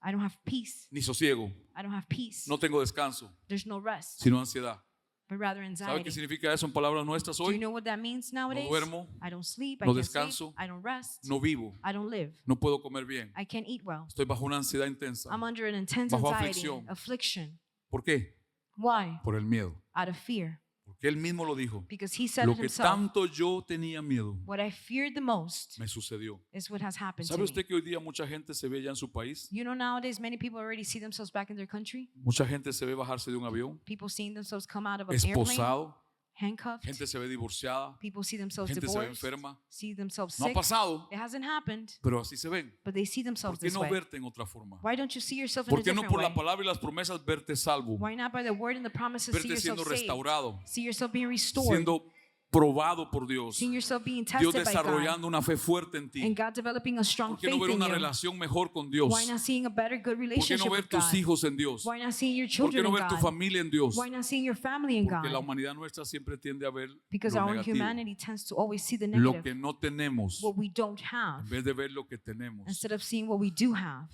I don't have peace. ni sosiego. I don't have peace. No tengo descanso, There's no rest, sino ansiedad. but rather ¿Sabe anxiety. qué significa eso en palabras nuestras Do you hoy? know what that means nowadays? duermo, I don't sleep. I no can't descanso, sleep. I don't rest. No vivo, I don't live. no puedo comer bien. I can't eat well. Estoy bajo una ansiedad intensa. I'm under an intense Bajo anxiety, aflicción. affliction. ¿Por qué? Why? Por el miedo. Out of fear. Porque él mismo lo dijo. Because he said Lo it que himself. tanto yo tenía miedo What I feared the most me sucedió. is what has happened to ¿Sabe me. usted que hoy día mucha gente se ve ya en su país? You know, nowadays many people already see themselves back in their country. Mucha gente se ve bajarse de un avión, People seeing themselves come out of an airplane, esposado, handcuffed. gente se ve divorciada, People see themselves gente se ve divorced, enferma. see themselves No ha sick. pasado, It hasn't happened, pero así se ven. but they see ¿Por themselves qué this no way. verte en otra forma? Why don't you see yourself in ¿Por a qué no different por la way? palabra y las promesas verte salvo, Why not by the word and the promises see verte yourself siendo saved? restaurado, See yourself being restored. siendo probado por Dios, Seeing yourself being Dios tested by God. desarrollando una fe fuerte en ti? And God developing a strong ¿Por qué no faith ver in una you. relación mejor con Dios? Why not seeing a better, good ¿Por qué relationship no ver with tus God? hijos en Dios? Why not seeing your ¿Por qué children no in ver tu God? familia en Dios? Why not seeing your family in Porque la God? humanidad nuestra siempre tiende a ver Because lo our negativo, humanity tends to always see the lo negative, que no tenemos, what we don't have, en vez de ver lo que tenemos. instead of seeing what we do have.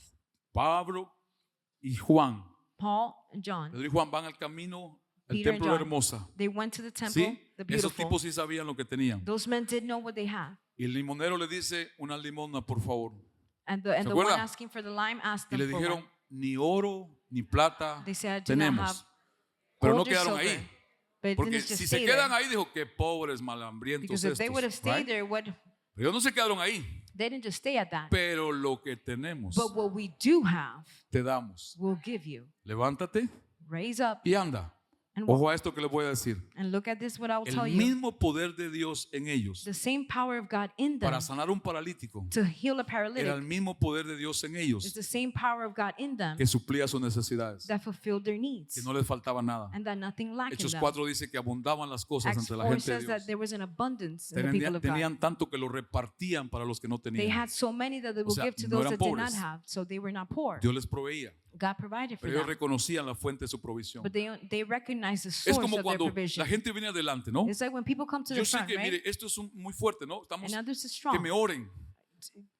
Pablo y Juan, Paul and John, Pedro y Juan van al camino al Peter and templo de John. Hermosa. they went to the temple, ¿Sí? the Esos beautiful. tipos sí sabían lo que tenían. Those men did know what they had. Y el limonero le dice una limosna, por favor. And the one acuerda? asking for the lime asked Y le them for dijeron, one. ni oro ni plata They said, "I do not have tenemos. Pero no gold or quedaron silver." ahí. But it Porque didn't just si se stay quedan there. ahí, dijo, qué pobres, malhambrientos Because if they would have estos. stayed Right? there, what Pero ellos no se quedaron ahí. they didn't just stay at that. Pero lo que tenemos, But what we do have, te damos. we'll give you. Levántate Raise up y anda. and walk. Ojo a esto que les voy a decir. And look at this, what I will El tell you. mismo poder de Dios en ellos The same power of God in them para sanar un paralítico to heal a era paralytic el mismo poder de Dios en is ellos the same power of God in them que suplía sus necesidades, that fulfilled their needs que no les faltaba nada. and that nothing lacked in Hechos them. 4 dice que abundaban las cosas Acts entre la 4 gente de says that Dios. there was an abundance in the people of God. Tenían tanto que lo repartían para los que no They tenían. had so many that they would sea, give to no those eran that did not pobres. have, so they were not poor. Dios les proveía, God provided for pero ellos them. reconocían la fuente de su provisión. But they recognize the Es source como of their cuando provision. la gente viene adelante, ¿no? It's like when people come to Yo the sé front, que, right? mire, esto es muy fuerte, ¿no? Estamos, And others is que me strong. oren,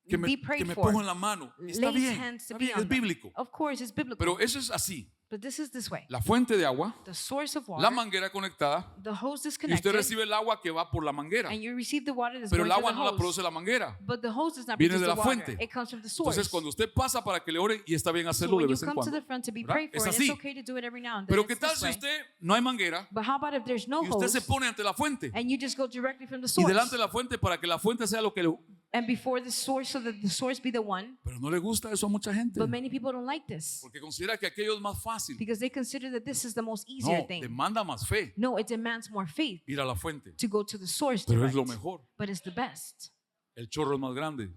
que Be me prayed for. pongan la mano. Y está Lay bien, hands to está be bien, on es them. bíblico. Of course, it's biblical. Pero eso es así. But this is this way. La fuente de agua, The source of water, la manguera conectada, the hose is y usted connected, recibe el agua que va por la manguera. and you receive the water that's Pero going el to agua the no la hose. produce la manguera. But the hose does not Viene produce de the la water. fuente. It comes from the source. Entonces, cuando usted pasa para que le oren, y está bien So hacerlo de when you vez en come to cuando. the front to be ¿Verdad? prayed for, Es and así. it's okay to do it every now and then. Pero It's ¿qué tal this si way. usted no hay manguera But how about if there's no y usted hose se pone ante la fuente? and you just go directly from the Y source? delante de la fuente para que la fuente sea lo que le... And before the source, so that the source be the one. Pero no le gusta eso a mucha gente. But many people don't like this Porque considera que aquello es más fácil. because they consider that this is the most easier No, thing. demanda más fe No, it demands more faith ir a la fuente. to go to the source Pero es direct. lo mejor. But it's the best. El chorro es más grande.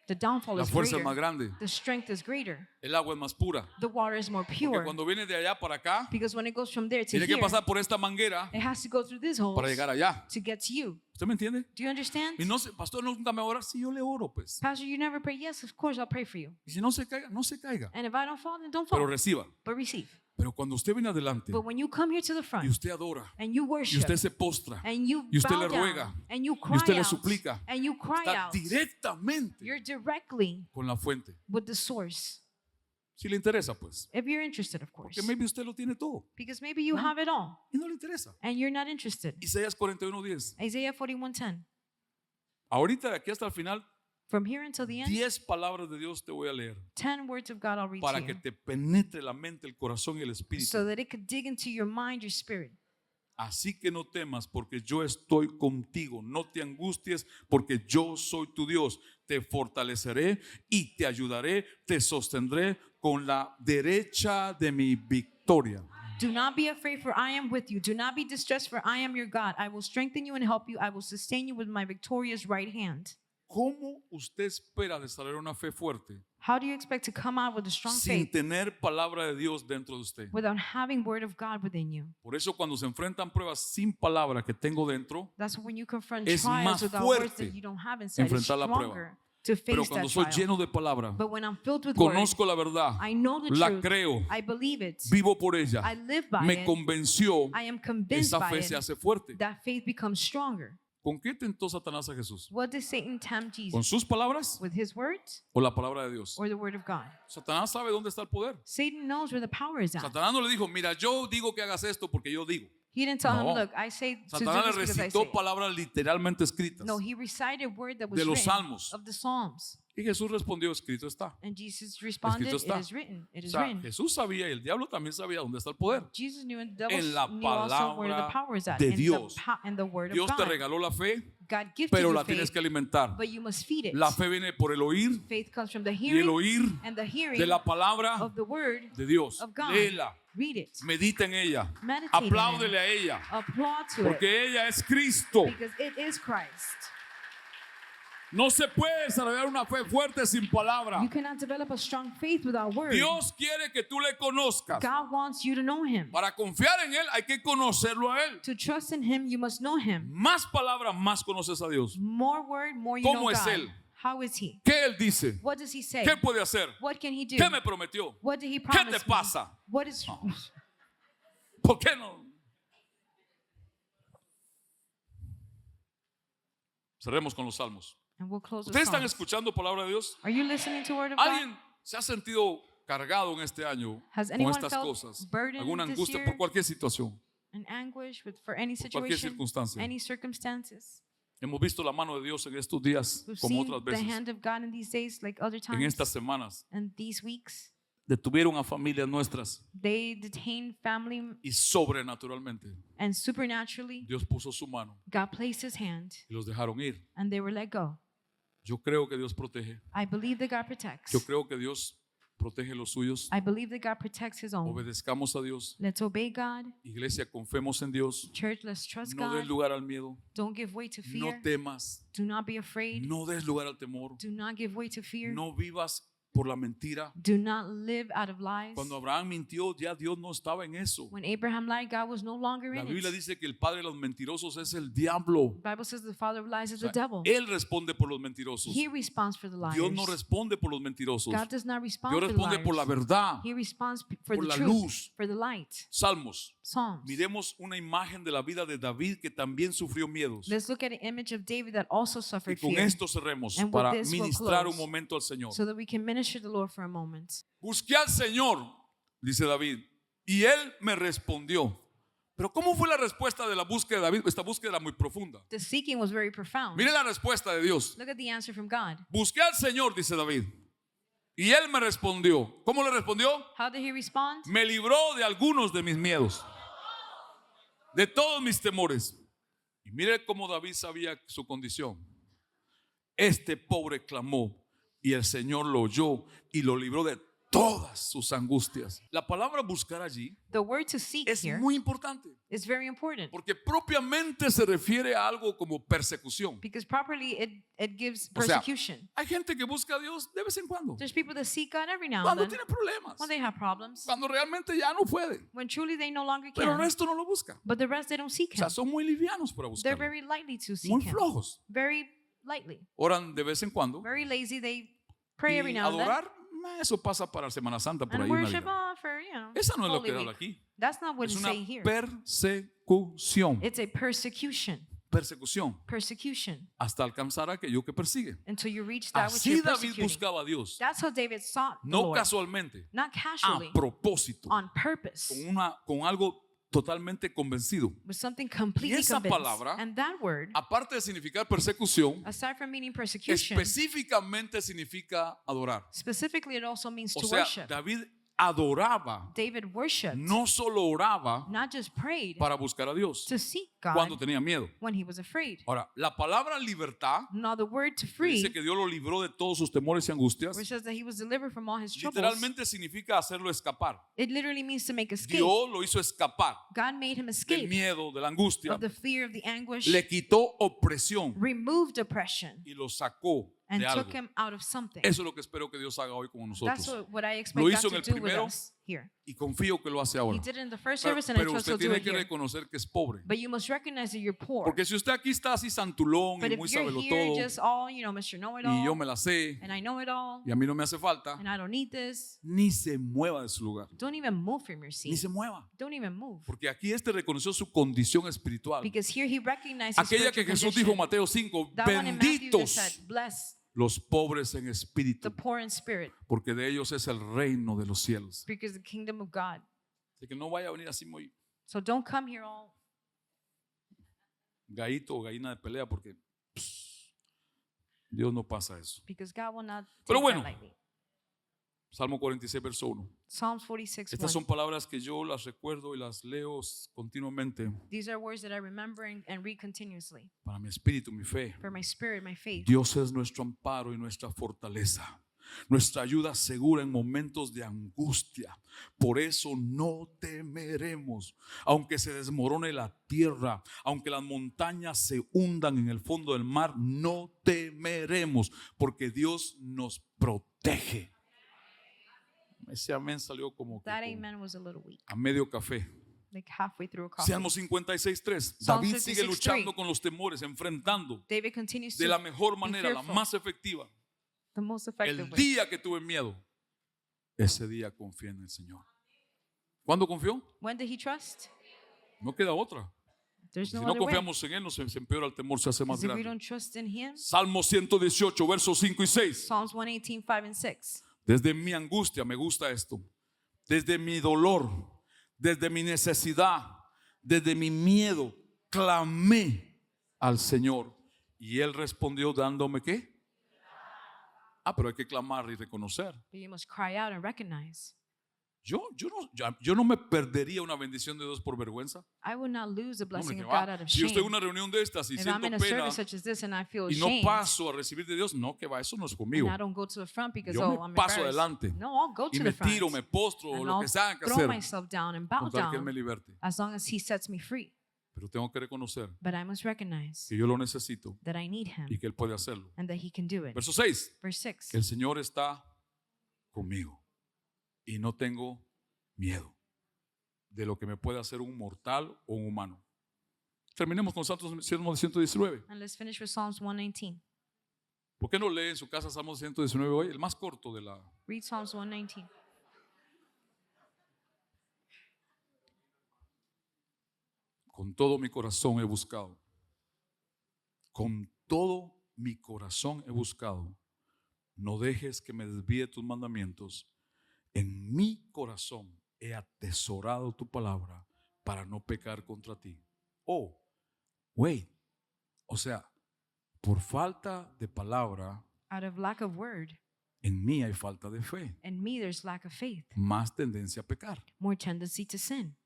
The downfall La is fuerza es más greater. grande. The strength is greater. El agua es más pura. The water is more Porque pure. cuando viene de allá para acá, Because when it goes from there to tiene que here, pasar por esta manguera it has to go through this hole para llegar allá. to get to you. ¿Usted me entiende? Do you understand? Y no sé, pastor, nunca me va a orar. Sí, yo le oro, pues. Pastor, you never pray. Yes, of course, I'll pray for you. Y si no se caiga, no se caiga. And if I don't fall, then don't Pero fall. reciba. But receive. Pero cuando usted viene adelante But when you come here to the y front usted adora and you y worship usted se postra and you y usted bow le ruega down and you y cry usted le out suplica, and you cry está out, directamente you're directly con la fuente. with the source. Si le interesa, pues. If you're interested, of course. Porque maybe usted lo tiene todo Because maybe you have it all y no le interesa. and you're not interested. Isaías 41:10. Isaiah 41:10. Ahorita de aquí hasta el final, From here until the end, 10 palabras de Dios te voy a leer 10 words of God I'll read para to que you te penetre la mente, el corazón y el espíritu. so that it could dig into your mind, your spirit. Así que no temas porque yo estoy contigo. No te angusties porque yo soy tu Dios. Te fortaleceré y te ayudaré. Te sostendré con la derecha de mi victoria. Do not be afraid, for I am with you. Do not be distressed, for I am your God. I will strengthen you and help you. I will sustain you with my victorious right hand. ¿Cómo usted espera desarrollar una fe fuerte How do you expect to come out with a strong sin faith tener palabra de Dios dentro de usted? without having word of God within you? Por eso cuando se enfrentan pruebas sin palabra que tengo dentro, That's when you confront Es trials más without words fuerte that you don't have inside. It's enfrentar la prueba. stronger to pero face cuando that soy trial. lleno de palabra, But when I'm filled with word, conozco la verdad, I know the la truth. creo, I believe it. vivo por ella, I live by me it. convenció, I am convinced esa by fe se it. hace fuerte. That faith becomes stronger. ¿Con qué tentó Satanás a Jesús? What did Satan tempt ¿Con Jesus? sus palabras With his words o la palabra de Dios? or the word of God? Satanás sabe dónde está el poder. Satan knows where the power is at. Satanás no le dijo, mira, yo digo que hagas esto porque yo digo. He didn't tell No. him, look, I say to do Satanás this le because I recitó say. palabras literalmente escritas No, he recited word that was de los written salmos. of the Psalms Y Jesús respondió, escrito está. And Jesus responded, Escrito it está. is written. It O is sea, written. Jesús sabía y el diablo también sabía dónde está el poder. Jesus knew and the devil En la knew also where the palabra power is at. de In Dios. the word Dios of te God. regaló la fe, God gifted pero you la tienes faith, que alimentar. but you must feed it. La fe viene por el oír Faith comes from the y el hearing oír and the hearing de la palabra of the word de Dios. of God. Léela, Read it. medita en ella, Meditate in apláudele it. a ella, Applaud to it. porque ella es Cristo. Because it is Christ. No se puede desarrollar una fe fuerte sin palabra. You cannot develop a strong faith without word. Dios quiere que tú le conozcas. God wants you to know him. Para confiar en Él hay que conocerlo a Él. To trust in him, you must know him. Más palabra, más conoces a Dios. More word, more you ¿Cómo know es God. él? How is he? ¿Qué Él dice? What does he say? ¿Qué puede hacer? What can he do? ¿Qué me prometió? What did he ¿Qué promise te me? pasa? What is ¿Por qué no? Cerremos con los salmos. And we'll close with ¿Ustedes están Psalms. escuchando palabra de Dios? Are you listening to word of God? ¿Alguien se ha sentido cargado en este año Has con anyone estas felt cosas? burdened ¿Alguna this angustia year? por cualquier situación? In anguish for any Por cualquier situation, circunstancia. any circumstances. Hemos visto la mano de Dios en estos días We've como seen otras the veces. hand of God in these days like other En times. estas semanas And these weeks, detuvieron a familias nuestras they detained family y sobrenaturalmente and supernaturally, Dios puso su mano God placed his hand y los dejaron ir. and they were let go. Yo creo que Dios protege. I believe that God protects. Yo creo que Dios protege los suyos. I believe that God protects his own. Obedezcamos a Dios. Let's obey God. Iglesia, confiemos en Dios. Church, let's trust No des God. lugar al miedo. Don't give way to No fear. temas. Do not be afraid. No des lugar al temor. Do not give way to fear. No vivas por la mentira. Do not live out of lies. Cuando Abraham mintió, ya Dios no estaba en eso. When Abraham lied, God was no longer La in Biblia it. dice que el padre de los mentirosos es el diablo. The Bible says the father of lies is O sea, the devil. Él responde por los mentirosos. He responds for the liars. Dios no responde por los mentirosos. God does not respond Dios for the responde liars. por la verdad. He responds for por the la truth, luz. for the light. Salmos. Psalms. Miremos una imagen de la vida de David que también sufrió miedos. Let's look at an image of David that also Y suffered con fear, esto cerremos And with para this we'll ministrar un close. momento al Señor. so that we can minister the Lord for a moment. Busqué al Señor, dice David, y Él me respondió. Pero ¿cómo fue la respuesta de la búsqueda de David? Esta búsqueda era muy profunda. The seeking was very profound. Mire la respuesta de Dios. Look at the answer from God. Busqué al Señor, dice David, y Él me respondió. ¿Cómo le respondió? How did he respond? Me libró de algunos de mis miedos, de todos mis temores. Y mire cómo David sabía su condición. Este pobre clamó y el Señor lo oyó y lo libró de todas sus angustias. La palabra buscar allí The word to seek es here muy importante is very important porque propiamente se refiere a algo como persecución. because properly it gives O sea, persecution. hay gente que busca a Dios de vez en cuando, There's people that seek God every now and cuando then tiene problemas, when they have problems, cuando realmente ya no puede, when truly they no longer pero el can. resto no lo busca. But the rest they don't seek O sea, him. son muy livianos para They're buscarlo, very lightly to seek muy him. flojos. Very lightly. Oran de vez en cuando. Very lazy. They pray every Y now and then. adorar, eso pasa para Semana Santa por And ahí. en worship Navidad. for, you know, Esa no es lo Holy que habla Week. aquí. That's not what Es it's una saying here. persecución. It's a persecution. Persecución Persecution. hasta alcanzar a aquello que persigue. Until you reach that which Así you're David persecuting. buscaba a Dios. That's how David sought the No Lord. casualmente, Not a casually. propósito, On purpose. con algo totalmente convencido. With something completely esa convinced. palabra, And that word, Aparte de significar persecución, aside from meaning persecution, específicamente significa adorar. specifically it also means O to sea, worship. David adoraba, David worshipped, no solo oraba not just prayed, para buscar a Dios to seek God cuando tenía miedo. when he was afraid. Ahora, la palabra libertad Now the word to free, dice que Dios lo libró de todos sus temores y angustias. which says that he was delivered from all his troubles, Literalmente significa hacerlo escapar. it literally means to make escape. Dios lo hizo escapar God made him del escape miedo, de la angustia. of the fear, of the anguish, Le quitó opresión removed oppression, y lo sacó and de algo. took him out of something. Eso es lo que espero que Dios haga hoy con That's nosotros. what I expect Lo God hizo en to el do with primero. us here. Y confío que lo hace He ahora. did it in the first Pero, service, and I pero trust usted he'll do tiene it que here. reconocer que es pobre. But you must recognize that you're poor. Porque si usted aquí está así santulón But y if muy you're sabelo here todo just all, you know, Mr. y yo Know-it-all, me la sé and I know it all, y a mí no me hace falta, and I don't need this, ni se mueva de su lugar. don't even move from your Ni seat. se mueva. Don't even move. Porque aquí reconoció su condición espiritual. Because here he recognizes Aquella que spiritual Jesús dijo condition. en Mateo 5, That one in Matthew that benditos said, bless los pobres en the espíritu, poor in spirit, porque de ellos es el reino de los cielos. because the kingdom of God. Así que no vaya a venir así muy So don't come here all gaito o gallina de pelea, porque Dios no pasa eso. because God will not Pero take bueno, that lightly. Salmo 46, verso 1. Psalms 46, Estas 1. son palabras que yo las recuerdo y las leo continuamente These are words that I remember and read continuously. para mi espíritu, mi fe. For my spirit, my faith. Dios es nuestro amparo y nuestra fortaleza, nuestra ayuda segura en momentos de angustia. Por eso no temeremos, aunque se desmorone la tierra, aunque las montañas se hundan en el fondo del mar, no temeremos, porque Dios nos protege. Ese amén salió como que That amen was a little weak, a medio café. like halfway through a coffee. Salmo 56:3. Psalms David sigue 56:3. luchando con los temores, enfrentando David continues de to la mejor be manera, la fearful, más efectiva. the most effective El way. día que tuve miedo, ese día confié en el Señor. ¿Cuándo confió? When did he trust? No queda otra. There's Si no no other way. confiamos en Él, se empeora el temor, se hace más Because if we grande. don't trust in him, Salmo 118, versos 5 y 6. Psalms 118, 5 and 6. Desde mi angustia, me gusta esto. Desde mi dolor, desde mi necesidad, desde mi miedo, clamé al Señor. Y Él respondió dándome ¿qué? Pero hay que clamar y reconocer. But you must cry out and recognize. Yo no me perdería una bendición de Dios por vergüenza. I will not lose a No, hombre, blessing que of va. God out of Si yo estoy en shame. una reunión de estas y If I'm siento in a pena service such as this and I feel y no ashamed, paso a recibir de Dios, no, que va, eso no es conmigo. and I don't go to the front because, Yo oh, me I'm paso embarrassed. adelante No, I'll go y to me the front. tiro, me postro, And lo I'll que sea que throw hacer, myself down and bow con tal que Él me down liberte. as long as he sets me free. Pero tengo que reconocer But I must recognize que yo lo necesito that I need him y que Él puede hacerlo. and that he can do it. Verso 6. Verse 6. El Señor está conmigo y no tengo miedo de lo que me puede hacer un mortal o un humano. Terminemos con Salmo 119. And let's finish with Psalms 119. ¿Por qué no lee en su casa Salmo 119 hoy? El más corto de la... Read Psalms 119. Con todo mi corazón he buscado. Con todo mi corazón he buscado. No dejes que me desvíe tus mandamientos. En mi corazón he atesorado tu palabra para no pecar contra ti. Oh, wait. O sea, por falta de palabra, Out of lack of word, en mí hay falta de fe. in me there's lack of faith, Más tendencia a pecar. more tendency to sin.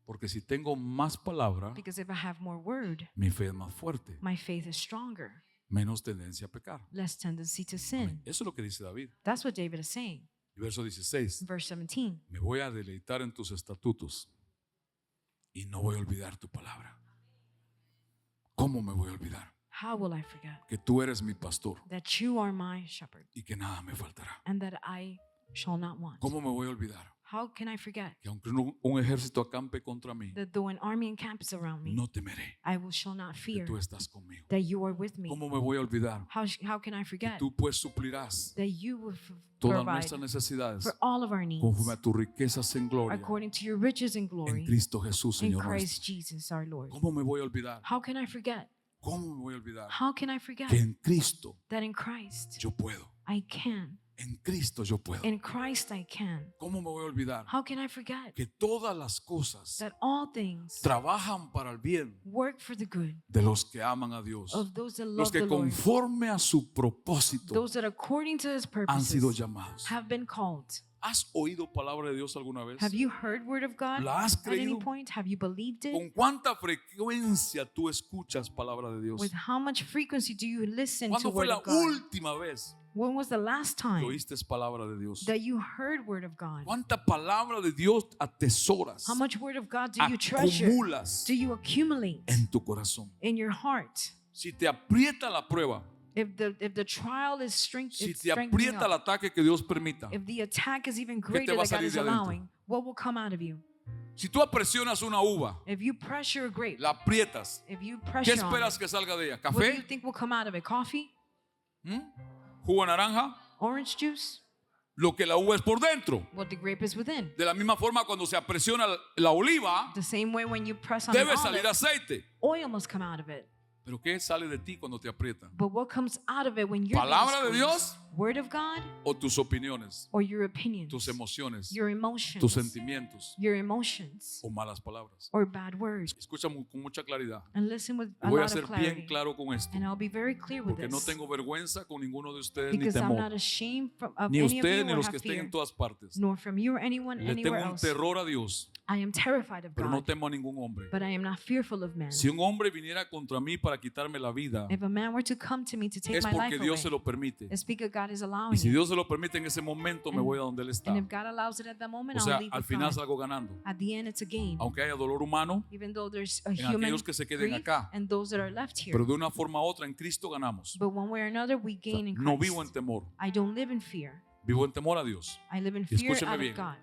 Porque si tengo más palabra, Because if I have more word, mi fe es más fuerte. my faith is stronger, Menos tendencia a pecar. less tendency to Amén. sin. Eso es lo que dice David. That's what David is saying. Y verso 16. Verse 17. Me voy a deleitar en tus estatutos y no voy a olvidar tu palabra. ¿Cómo me voy a olvidar? How will I forget Que tú eres mi pastor that you are my shepherd y que nada me faltará. and that I shall not want? ¿Cómo me voy a olvidar? How can I forget Que aunque un ejército acampe contra mí, that though an army encamps around me, no temeré, shall not que fear tú estás conmigo. that you are with me? ¿Cómo me voy a olvidar? How can I Que forget tú pues suplirás that you will todas provide nuestras necesidades for all of our needs conforme a tus riquezas en gloria according to your riches and en glory Cristo Jesús, in Señor Christ nuestro. Jesus our Lord? ¿Cómo me voy a olvidar? How can I forget? ¿Cómo me voy a olvidar? How can I forget Que en Cristo that in Christ yo puedo. I can? En Cristo yo puedo. In Christ I can. ¿Cómo me voy a olvidar? How can I forget Que todas las cosas that all things trabajan para el bien work for the good de los que aman a Dios, of those that los love que the Lord, conforme a su propósito those that according to his han sido purposes llamados. have been called? ¿Has oído palabra de Dios alguna vez? Have you heard word of God ¿La has at any creído? point? Have you believed it? ¿Con cuánta frecuencia tú escuchas palabra de Dios? With how much frequency do you listen to ¿Cuándo fue word la of God? última vez When was the last que time oíste palabra de Dios? that you heard word of God? ¿Cuánta palabra de Dios atesoras, How much word of God do you treasure? acumulas Do you accumulate en tu corazón? in your heart? Si te aprieta la prueba, If the trial is si te strengthening aprieta el up, ataque que Dios permita, if the attack is even te greater va a that God salir is de adentro? allowing, what will come out of you? si tú apresionas una uva, If you pressure a grape, la aprietas, if you ¿qué pressure on esperas it, que salga de ella? what do you ¿Café? think will come out of it? Coffee? ¿Jugo de naranja? Orange juice? Lo que la uva es por dentro. What the grape is within. De la misma forma, cuando se apresiona la oliva, The same way when you press on an debe salir olive, aceite. oil must come out of it. Pero ¿qué sale de ti cuando te aprieta? But what comes out of it when you're being ¿Palabra de squeezed? Dios Word of God o tus opiniones, or your opinions, tus emociones, your emotions, tus sentimientos your emotions, o malas palabras? or bad words? Escucha con mucha claridad. And listen with a Voy a lot ser of bien clarity. claro con esto, And I'll be very clear with porque no this. tengo vergüenza con ninguno de ustedes ni Because I'm not temor, ashamed of ni any of ustedes you ni or los que have estén fear, en todas partes. nor from you or anyone Le tengo anywhere un else. terror a Dios, I am terrified of pero no God, temo a ningún hombre. but I am not fearful of man. Si un hombre viniera contra mí para quitarme la vida, If a man were to come to me to take es my life porque Dios se away, lo permite. it's because God is Y allowing si it. Dios se lo permite en ese momento, me And- voy a donde Él está. And if God allows it at that moment, O I'll sea, leave al with final God. salgo ganando. At the end, it's a gain. Aunque haya dolor humano, Even though there's a en human aquellos que se queden grief acá. and those that are left here. Pero de una forma u otra, en Cristo ganamos. But one way or another, we O sea, gain in no vivo en Christ. temor, I don't live in fear. vivo en temor a Dios. I live in Y fear escúcheme out bien. of God.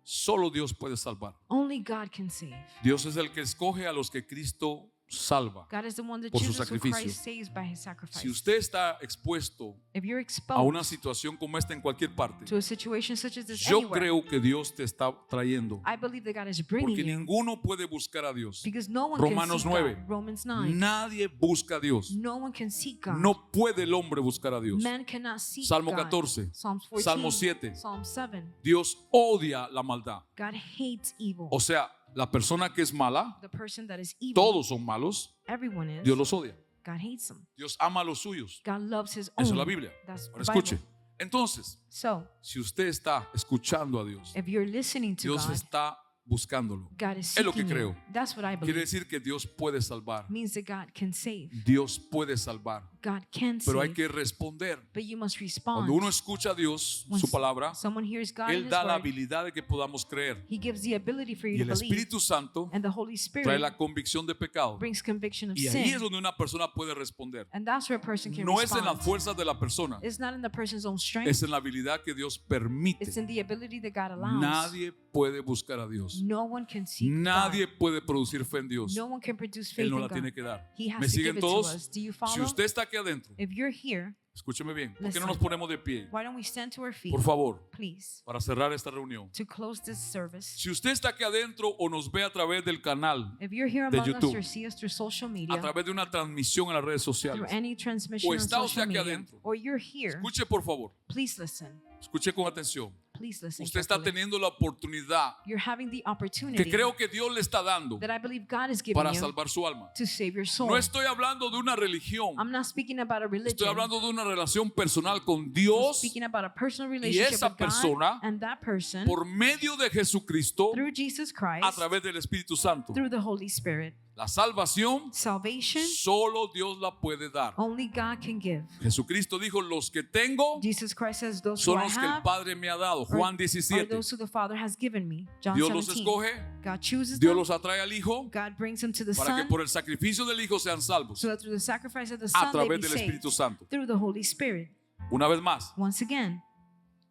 Solo Dios puede salvar. Only God can save. Dios es el que escoge a los que Cristo salva. God is the one that Por su chooses who sacrificio. Christ saves by his sacrifice. Si usted está expuesto If you're a una exposed situación como esta en cualquier parte, to a situation such as this yo anywhere, creo que Dios te está trayendo. I believe that God is bringing Porque you ninguno puede buscar a Dios. because no one Romanos can seek 9. God. Romans 9. Nadie busca a Dios. No one can seek God. No puede el hombre buscar a Dios. Man cannot seek Salmo God. 14, Psalms 14, Salmo 7. Psalm 7. Dios odia la maldad. God hates evil. O sea, la persona que es mala, The person that is evil, todos son malos, everyone is. Dios los odia. God hates them. Dios ama a los suyos. God loves his Eso es own. la Biblia. That's Ahora the escuche. Bible. Entonces, So, si usted está escuchando a Dios, if you're listening to Dios God, está buscándolo. God is Es lo que seeking creo. you. That's what I Quiere believe. decir que Dios puede salvar. Means that God can save. Dios puede salvar. God can Pero hay save. que responder. But you must respond. Cuando uno escucha a Dios, When su palabra, someone hears God in Él his da la word, habilidad de que podamos creer. he gives the ability for you Y to el believe. Espíritu Santo And the Holy trae Spirit la convicción de pecado. brings conviction of Y ahí es sin. donde una persona puede responder. And that's where a person can No es en respond. las fuerzas de la persona, It's not in the person's own strength. es en la habilidad que Dios permite. It's in the ability that God allows. Nadie puede buscar a Dios. No one can seek Nadie God. puede producir fe en Dios. No one can produce Él faith no in la tiene God. que dar. He has ¿Me to give siguen it to todos? us. Do you Si follow? usted está aquí adentro, If you're here, escúcheme bien. ¿Por qué no Listen. nos ponemos de pie? why don't we stand to our feet, Por favor, please, para cerrar esta reunión. to close this service. Si usted está aquí adentro o nos ve a través del canal, If you're here de among us YouTube, or see us through social a media, través de una transmisión en las redes through sociales, any transmission o on está usted social aquí media, adentro, or you're here, escuche por favor, please listen. escuche con atención. Please listen Usted está carefully. teniendo la oportunidad You're having the que opportunity creo que Dios le está dando that I believe God is giving para you salvar su alma. to save your soul. No estoy hablando de una religión, I'm not speaking about a estoy religion. hablando de una relación personal con I'm Dios speaking about a personal relationship esa with God persona, and that person por medio de Jesucristo through Jesus Christ, a través del Espíritu Santo. through the Holy Spirit. La salvación Salvation, solo Dios la puede dar. only God can give. Jesucristo dijo, los que tengo Jesus Christ says, those who son I los que el have Padre me ha dado. are, Juan are 17. those who the Father has given me. John Dios los 17. escoge, God chooses Dios them. los atrae al Hijo God brings them to the para que Son por el sacrificio del Hijo sean salvos so that through the sacrifice of the a Son they través be del Espíritu saved Santo. through the Holy Spirit. Una vez más, Once again,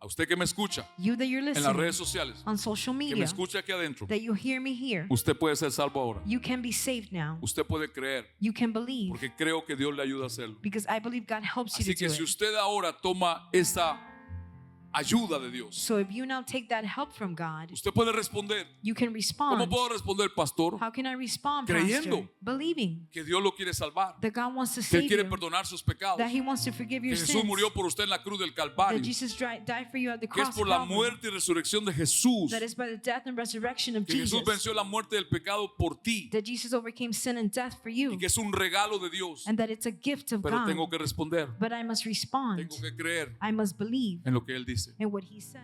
a usted que me escucha you that you're en las listening redes sociales, on social que me media, escucha aquí adentro, that you hear me here, usted puede ser salvo ahora. you can be saved now. Usted puede creer, You can believe porque creo que Dios le ayuda a hacerlo. because I believe God helps you Así to que do si it. usted ahora toma esa ayuda de Dios, So if you now take that help from God, usted puede responder. you can ¿Cómo respond. puedo responder, pastor? How can I respond, Creyendo. Pastor? Believing Que Dios lo quiere salvar, that God wants to que save Él quiere you, perdonar sus pecados, that He wants to forgive que your Jesús sins, murió por usted en la cruz del that Calvario, Jesus died for you at the que es cross por of la Calvary, muerte y resurrección de Jesús, that is by the death and resurrection of que Jesús Jesus, venció la muerte del pecado por ti, that Jesus overcame sin and death for you, y que es un regalo de Dios. and that it's a gift of Pero God. tengo que responder, But I must respond. tengo que creer I must believe en lo que Él dice. in what He says.